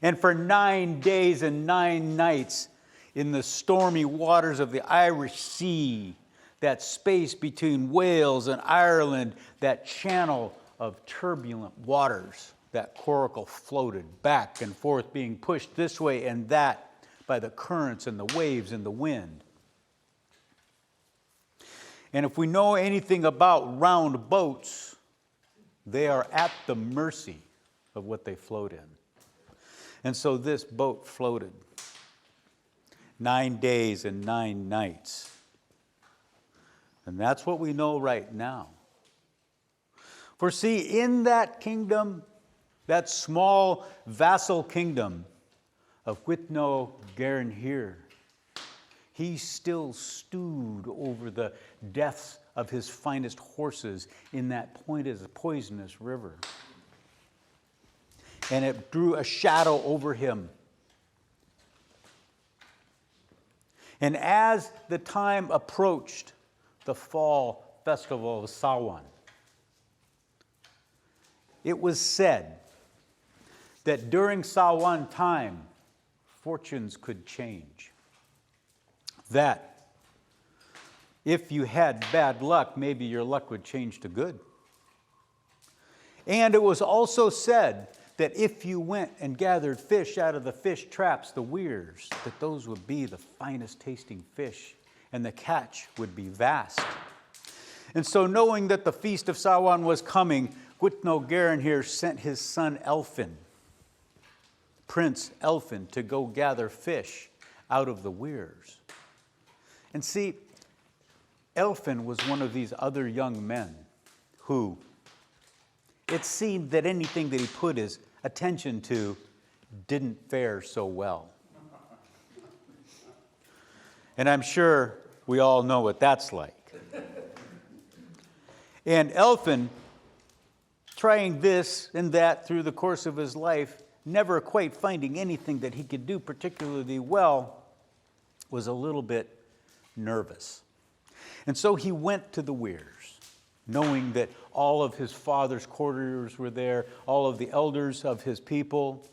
Speaker 3: And for 9 days and 9 nights in the stormy waters of the Irish Sea, that space between Wales and Ireland, that channel of turbulent waters, that coracle floated back and forth, being pushed this way and that by the currents and the waves and the wind. And if we know anything about round boats, they are at the mercy of what they float in. And so this boat floated 9 days and 9 nights. And that's what we know right now. For see, in that kingdom, that small vassal kingdom of Gwion Bach, he still stewed over the deaths of his finest horses in that poisonous river. And it drew a shadow over him. And as the time approached, the fall festival of Samhain, it was said that during Samhain time, fortunes could change. That if you had bad luck, maybe your luck would change to good. And it was also said that if you went and gathered fish out of the fish traps, the weirs, that those would be the finest tasting fish, and the catch would be vast. And so knowing that the feast of Samhain was coming, Gwion Bach sent his son Elphin, Prince Elphin, to go gather fish out of the weirs. And see, Elphin was one of these other young men who it seemed that anything that he put his attention to didn't fare so well. And I'm sure we all know what that's like. And Elphin, trying this and that through the course of his life, never quite finding anything that he could do particularly well, was a little bit nervous. And so he went to the weirs, knowing that all of his father's courtiers were there, all of the elders of his people.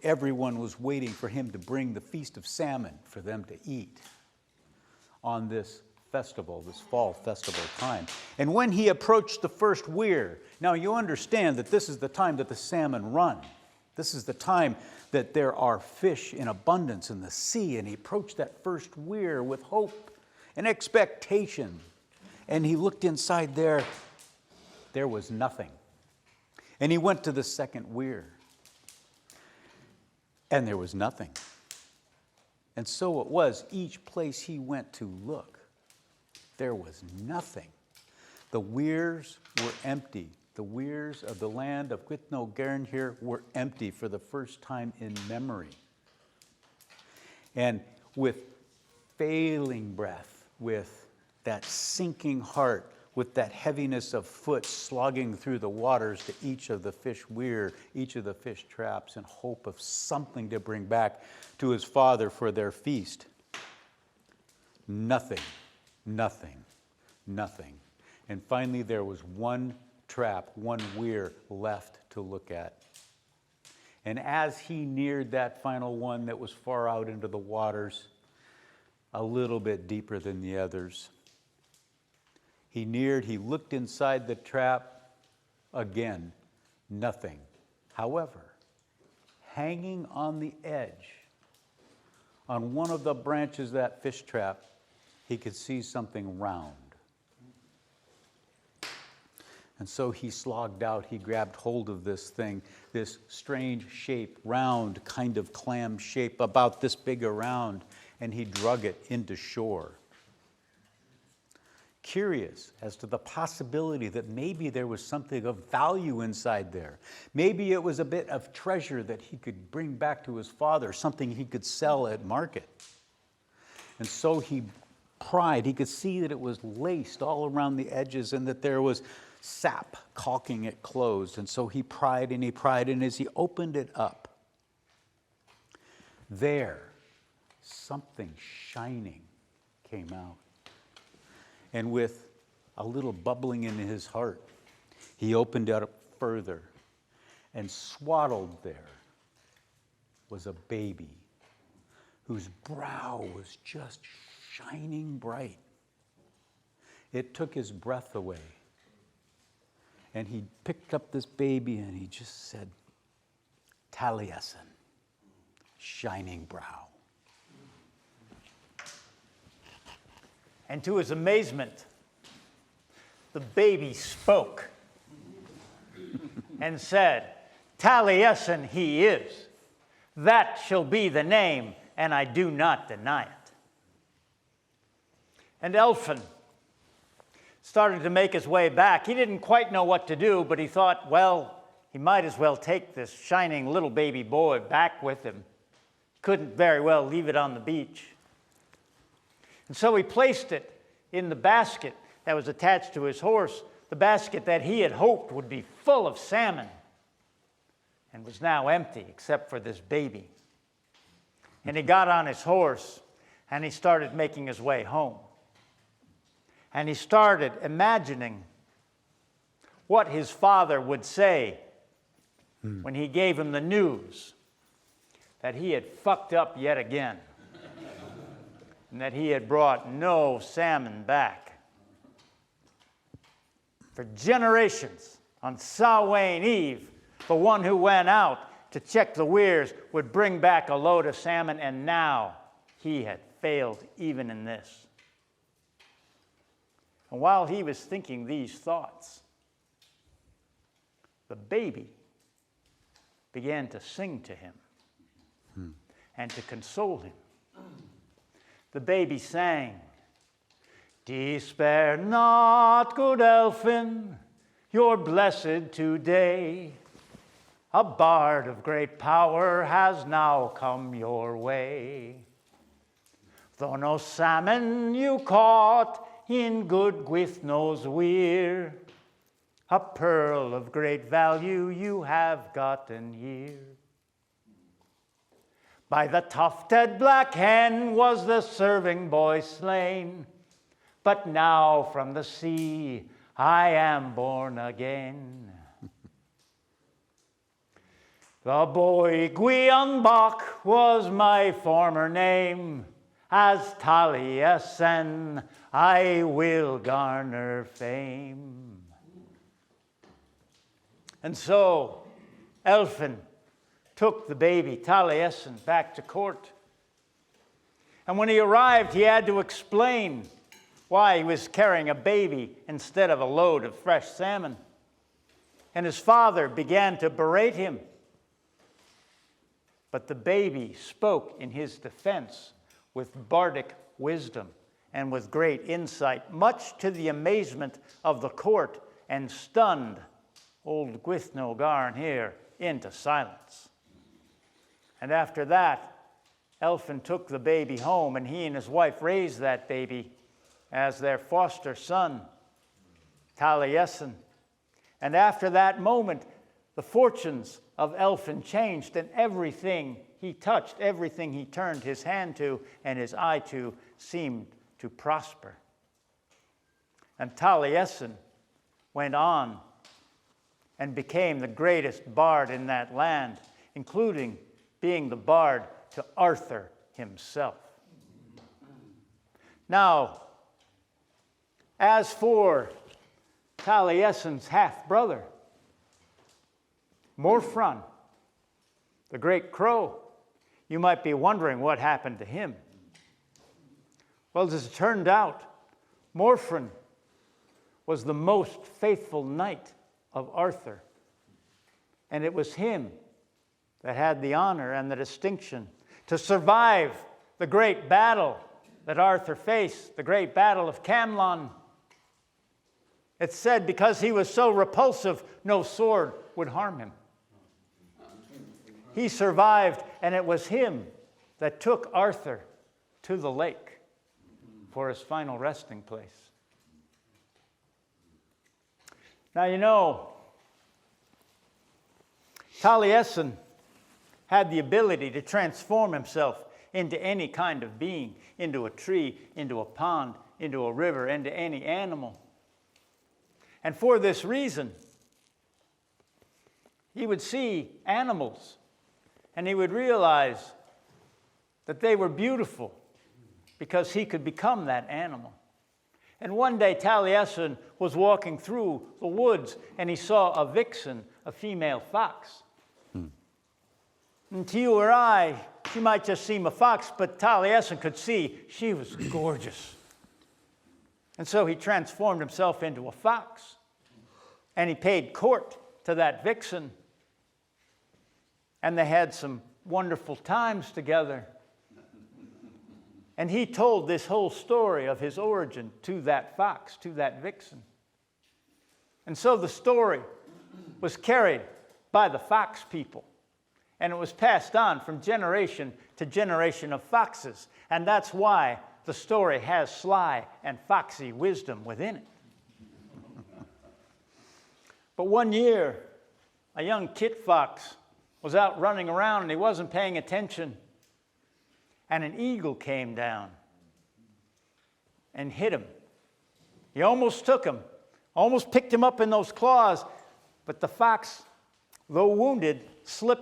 Speaker 3: Everyone was waiting for him to bring the Feast of Salmon for them to eat on this festival, this fall festival time. And when he approached the first weir, now you understand that this is the time that the salmon run. This is the time that there are fish in abundance in the sea. And he approached that first weir with hope and expectation. And he looked inside there. There was nothing. And he went to the second weir. And there was nothing. And so it was, each place he went to look, there was nothing. The weirs were empty. The weirs of the land of Gwion Bach were empty for the first time in memory. And with failing breath, with that sinking heart, with that heaviness of foot slogging through the waters to each of the fish weir, each of the fish traps, in hope of something to bring back to his father for their feast. Nothing, nothing, nothing. And finally there was one trap, one weir left to look at. And as he neared that final one that was far out into the waters, a little bit deeper than the others, he looked inside the trap. Again, nothing. However, hanging on the edge, on one of the branches of that fish trap, he could see something round. And so he slogged out, he grabbed hold of this thing, this strange shape, round kind of clam shape, about this big around, and he drug it into shore. Curious as to the possibility that maybe there was something of value inside there. Maybe it was a bit of treasure that he could bring back to his father, something he could sell at market. And so he pried. He could see that it was laced all around the edges and that there was sap caulking it closed. And so he pried, and as he opened it up, there, something shining came out. And with a little bubbling in his heart, he opened it up further, and swaddled there was a baby whose brow was just shining bright. It took his breath away. And he picked up this baby and he just said, Taliesin, shining brow.
Speaker 1: And to his amazement, the baby spoke and said, Taliesin he is. That shall be the name, and I do not deny it. And Elphin started to make his way back. He didn't quite know what to do, but he thought, well, he might as well take this shining little baby boy back with him. Couldn't very well leave it on the beach. And so he placed it in the basket that was attached to his horse, the basket that he had hoped would be full of salmon, and was now empty except for this baby. And he got on his horse, and he started making his way home. And he started imagining what his father would say when he gave him the news that he had fucked up yet again and that he had brought no salmon back. For generations, on Samhain Eve, the one who went out to check the weirs would bring back a load of salmon, and now he had failed even in this. And while he was thinking these thoughts, the baby began to sing to him and to console him. The baby sang, Despair not, good Elphin, you're blessed today. A bard of great power has now come your way. Though no salmon you caught in good Gwythno's weir, a pearl of great value you have gotten here. By the tufted black hen was the serving boy slain, but now from the sea I am born again. The boy Gwion Bach was my former name. As Taliesin I will garner fame. And so Elphin took the baby Taliesin back to court. And when he arrived, he had to explain why he was carrying a baby instead of a load of fresh salmon. And his father began to berate him. But the baby spoke in his defense with bardic wisdom and with great insight, much to the amazement of the court, and stunned old Gwythno Garn here into silence. And after that, Elphin took the baby home, and he and his wife raised that baby as their foster son, Taliesin. And after that moment, the fortunes of Elphin changed, and everything he touched, everything he turned his hand to and his eye to, seemed to prosper. And Taliesin went on and became the greatest bard in that land, including being the bard to Arthur himself. Now, as for Taliesin's half-brother, Morfran, the great crow, you might be wondering what happened to him. Well, as it turned out, Morfrin was the most faithful knight of Arthur. And it was him that had the honor and the distinction to survive the great battle that Arthur faced, the great battle of Camlan. It's said because he was so repulsive, no sword would harm him. He survived, and it was him that took Arthur to the lake for his final resting place. Now, you know, Taliesin had the ability to transform himself into any kind of being, into a tree, into a pond, into a river, into any animal. And for this reason, he would see animals and he would realize that they were beautiful because he could become that animal. And one day Taliesin was walking through the woods and he saw a vixen, a female fox. And to you or I, she might just seem a fox, but Taliesin could see she was gorgeous. And so he transformed himself into a fox. And he paid court to that vixen. And they had some wonderful times together. And he told this whole story of his origin to that fox, to that vixen. And so the story was carried by the fox people. And it was passed on from generation to generation of foxes. And that's why the story has sly and foxy wisdom within it. But one year, a young kit fox was out running around and he wasn't paying attention. And an eagle came down and hit him. He almost took him, almost picked him up in those claws. But the fox, though wounded,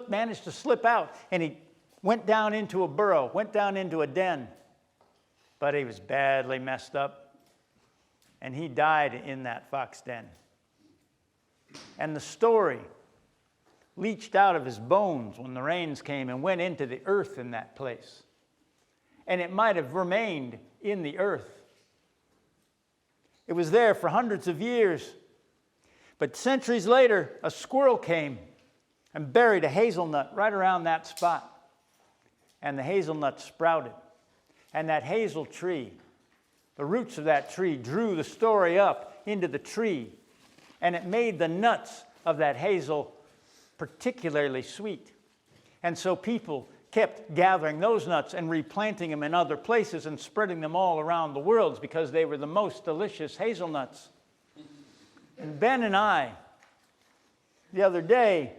Speaker 1: managed to slip out. And he went down into a burrow, went down into a den. But he was badly messed up. And he died in that fox den. And the story leached out of his bones when the rains came and went into the earth in that place. And it might have remained in the earth. It was there for hundreds of years. But centuries later, a squirrel came and buried a hazelnut right around that spot. And the hazelnut sprouted. And that hazel tree, the roots of that tree drew the story up into the tree. And it made the nuts of that hazel particularly sweet. And so people kept gathering those nuts and replanting them in other places and spreading them all around the world because they were the most delicious hazelnuts. And Ben and I, the other day,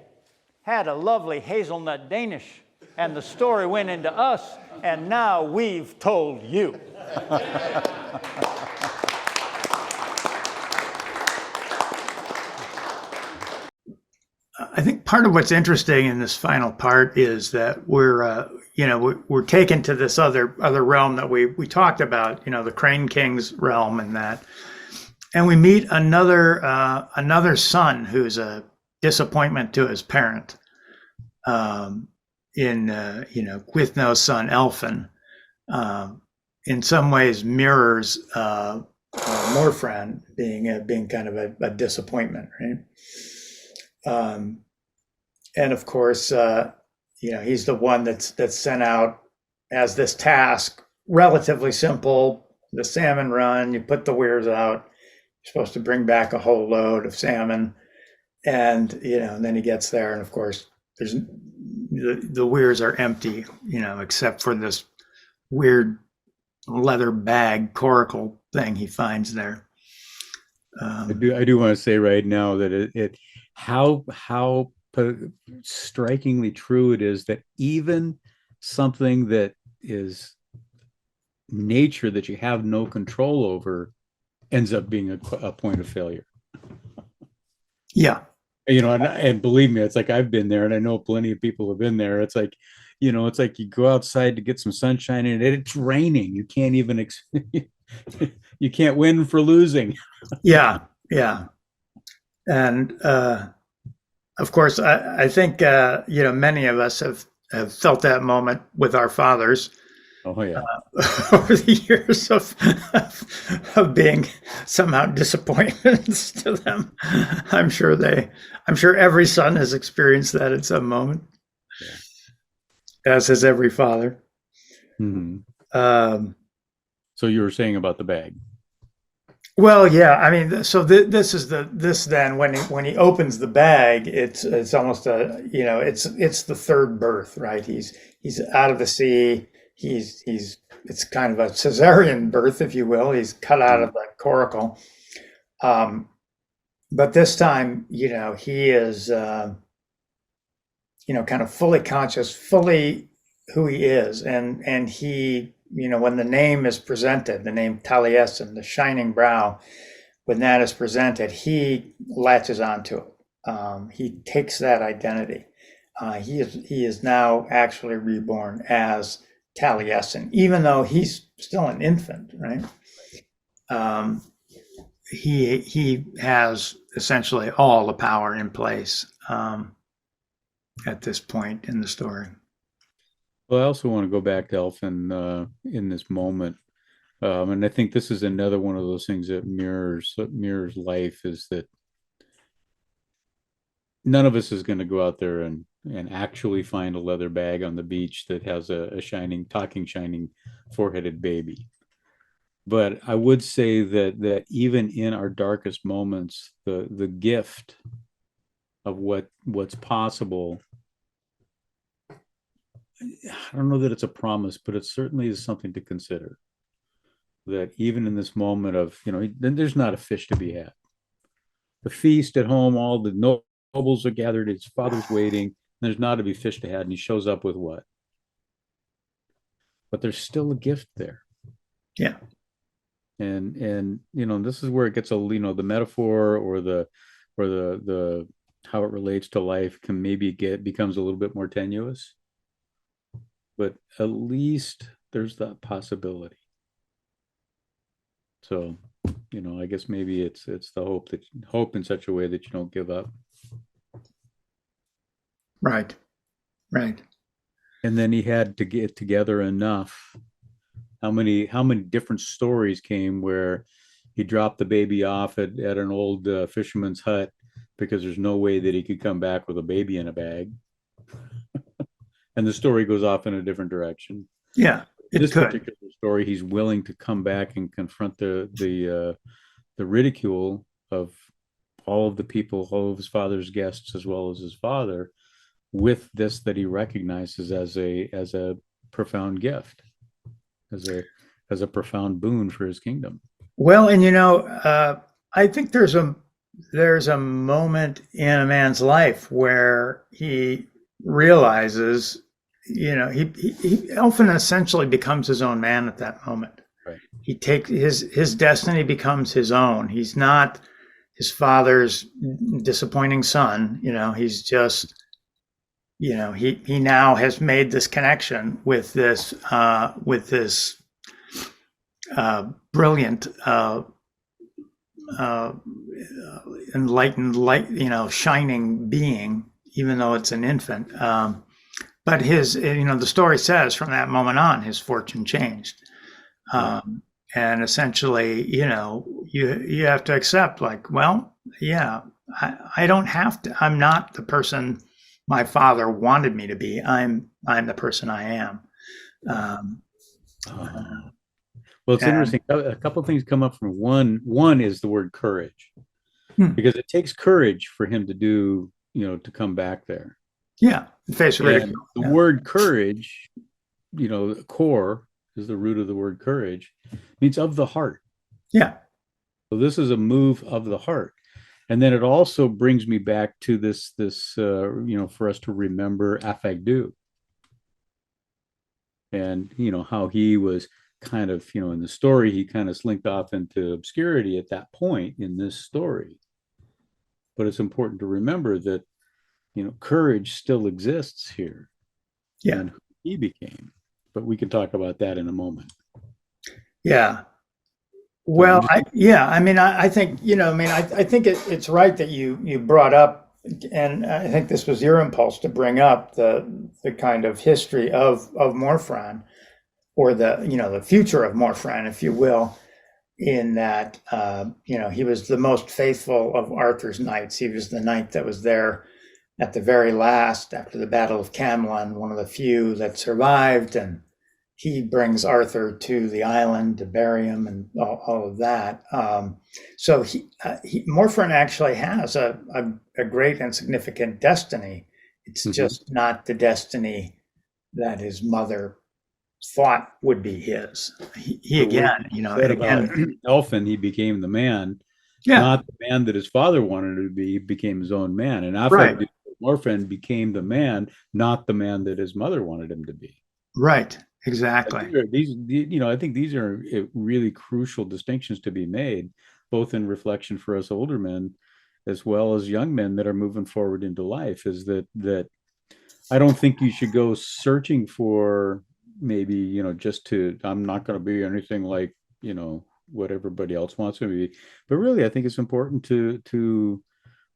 Speaker 1: had a lovely hazelnut Danish, and the story went into us, and now we've told you. I think part of what's interesting in this final part is that we're taken to this other realm that we talked about, the Crane King's realm and that, and we meet another son who's a disappointment to his parent, Gwythnaw's son Elphin, in some ways mirrors Morfran being kind of a disappointment, right? And of course, he's the one that's sent out as this task, relatively simple, the salmon run, you put the weirs out, you're supposed to bring back a whole load of salmon. And, and then he gets there. And of course, there's the weirs are empty, except for this weird leather bag coracle thing he finds there.
Speaker 2: I do want to say right now that how strikingly true it is that even something that is nature that you have no control over ends up being a point of failure.
Speaker 1: Yeah.
Speaker 2: And believe me, it's like I've been there, and I know plenty of people have been there. It's like, it's like you go outside to get some sunshine and it's raining. You can't even you can't win for losing.
Speaker 1: Yeah. And of course, I think many of us have felt that moment with our fathers,
Speaker 2: Oh yeah.
Speaker 1: over the years of being somehow disappointments to them. I'm sure every son has experienced that at some moment, as has every father.
Speaker 2: Hmm.
Speaker 1: Um,
Speaker 2: So you were saying about the bag.
Speaker 1: well, yeah, I mean, so this then when he opens the bag, it's almost it's the third birth, right? He's out of the sea. It's kind of a cesarean birth, if you will. He's cut out of the coracle. But this time, he is, kind of fully conscious, fully who he is. And he, when the name is presented, the name Taliesin, the shining brow, when that is presented, he latches onto it. He takes that identity. He is now actually reborn as Taliesin, even though he's still an infant, right? He has essentially all the power in place at this point in the story.
Speaker 2: Well, I also want to go back to Elfin in this moment. And I think this is another one of those things that mirrors life, is that none of us is going to go out there and actually find a leather bag on the beach that has a shining, shining four-headed baby. But I would say that even in our darkest moments, the gift of what's possible, I don't know that it's a promise, but it certainly is something to consider. That even in this moment of, then there's not a fish to be had. The feast at home, all the nobles are gathered, his father's waiting, there's not to be fish to have, and he shows up with what? But there's still a gift there.
Speaker 1: Yeah.
Speaker 2: And this is where it gets the metaphor or the how it relates to life can maybe becomes a little bit more tenuous. But at least there's that possibility. So, I guess maybe it's the hope in such a way that you don't give up.
Speaker 1: Right.
Speaker 2: And then he had to get together enough. How many different stories came where he dropped the baby off at an old fisherman's hut because there's no way that he could come back with a baby in a bag. And the story goes off in a different direction.
Speaker 1: Yeah,
Speaker 2: this particular story, he's willing to come back and confront the ridicule of all of the people, all of his father's guests, as well as his father, with this that he recognizes as a profound gift, as a profound boon for his kingdom.
Speaker 1: Well, and I think there's a moment in a man's life where he realizes, Elfin essentially becomes his own man at that moment.
Speaker 2: Right.
Speaker 1: He takes his destiny becomes his own. He's not his father's disappointing son. He's just, he now has made this connection with this brilliant, enlightened light, shining being, even though it's an infant. But the story says from that moment on, his fortune changed. And essentially, you have to accept, I don't have to, I'm not the person my father wanted me to be. I'm the person I am.
Speaker 2: Well, it's interesting. A couple of things come up from one is the word courage, because it takes courage for him to do, to come back there.
Speaker 1: Yeah. Face ridicule.
Speaker 2: The word courage, core is the root of the word courage, means of the heart.
Speaker 1: Yeah.
Speaker 2: So this is a move of the heart. And then it also brings me back to this, for us to remember affect-do. And, how he was kind of, in the story, he kind of slinked off into obscurity at that point in this story. But it's important to remember that, courage still exists here.
Speaker 1: Yeah.
Speaker 2: And who he became. But we can talk about that in a moment.
Speaker 1: Yeah. Well, I think, I think it's right that you brought up, and I think this was your impulse to bring up the kind of history of Morfran. or the future of Morfran, if you will, in that he was the most faithful of Arthur's knights. He was the knight that was there at the very last after the Battle of Camlan, one of the few that survived, and he brings Arthur to the island to bury him and all of that. So Morfran actually has a great and significant destiny. It's just not the destiny that his mother thought would be his. He again,
Speaker 2: Elfin, he became the man, not the man that his father wanted to be. He became his own man, and Affect Morfran became the man, not the man that his mother wanted him to be.
Speaker 1: Right. Exactly.
Speaker 2: I think these are really crucial distinctions to be made, both in reflection for us older men, as well as young men that are moving forward into life. Is that I don't think you should go searching for maybe just to. I'm not going to be anything like what everybody else wants me to be, but really I think it's important to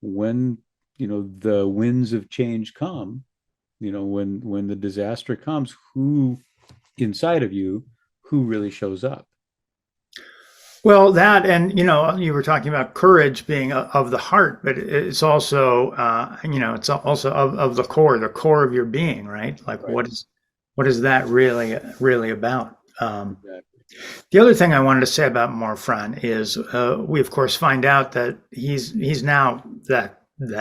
Speaker 2: when the winds of change come, when the disaster comes, who inside of you, who really shows up.
Speaker 1: Well, that, and you were talking about courage being of the heart, but it's also it's also of the core of your being, right? Like what is that really about?
Speaker 2: Exactly.
Speaker 1: The other thing I wanted to say about Morfran is we of course find out that he's now the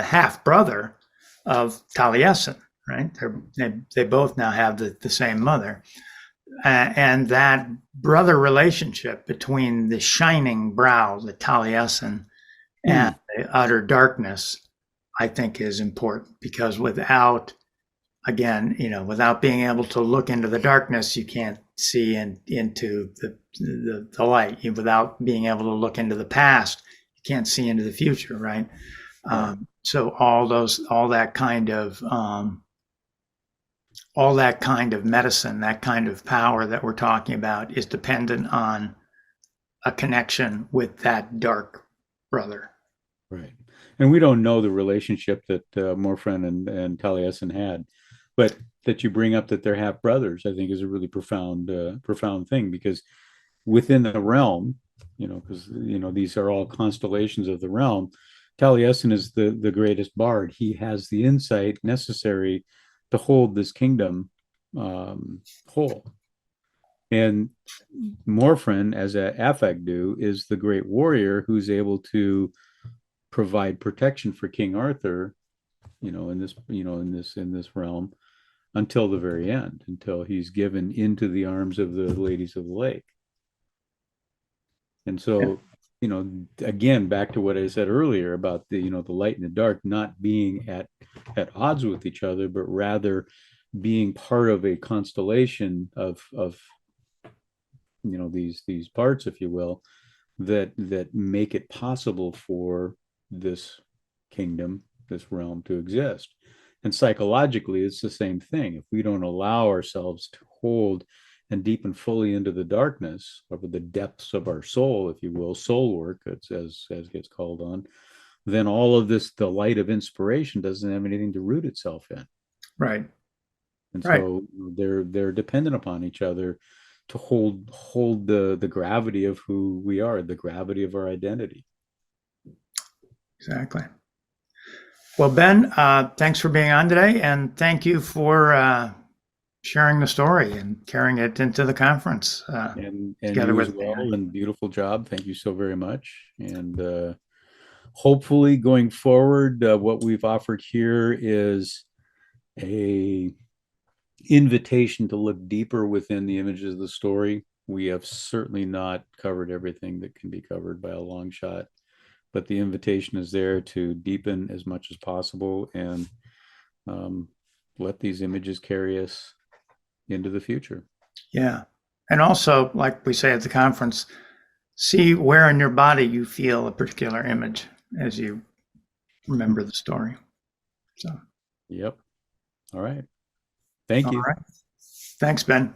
Speaker 1: half brother of Taliesin, right? They both now have the same mother. And that brother relationship between the shining brow, the Taliesin, and the utter darkness, I think is important, because without being able to look into the darkness, you can't see into the light. Without being able to look into the past, you can't see into the future, right? So all that kind of medicine, that kind of power that we're talking about, is dependent on a connection with that dark brother.
Speaker 2: Right. And we don't know the relationship that Morfran and Taliesin had, but that you bring up that they're half brothers, I think is a really profound thing, because within the realm, because these are all constellations of the realm, Taliesin is the greatest bard. He has the insight necessary to hold this kingdom whole. And Morfran, as Affect do, is the great warrior who's able to provide protection for King Arthur, in this realm, until the very end, until he's given into the arms of the ladies of the lake. And so, again, back to what I said earlier about the light and the dark not being at odds with each other, but rather being part of a constellation of these parts, if you will, that make it possible for this kingdom, this realm, to exist. And psychologically, it's the same thing. If we don't allow ourselves to hold and deepen fully into the darkness, over the depths of our soul, if you will, soul work, as gets called on, then all of this, the light of inspiration, doesn't have anything to root itself in.
Speaker 1: Right.
Speaker 2: And so they're dependent upon each other to hold the gravity of who we are, the gravity of our identity.
Speaker 1: Exactly. Well, Ben, thanks for being on today, and thank you for sharing the story and carrying it into the conference.
Speaker 2: And you as well, and beautiful job. Thank you so very much. And hopefully going forward, what we've offered here is a invitation to look deeper within the images of the story. We have certainly not covered everything that can be covered by a long shot, but the invitation is there to deepen as much as possible and let these images carry us into the future.
Speaker 1: Yeah. And also, like we say at the conference, see where in your body you feel a particular image as you remember the story. So.
Speaker 2: Yep. All right. Thank you.
Speaker 1: All right. Thanks, Ben.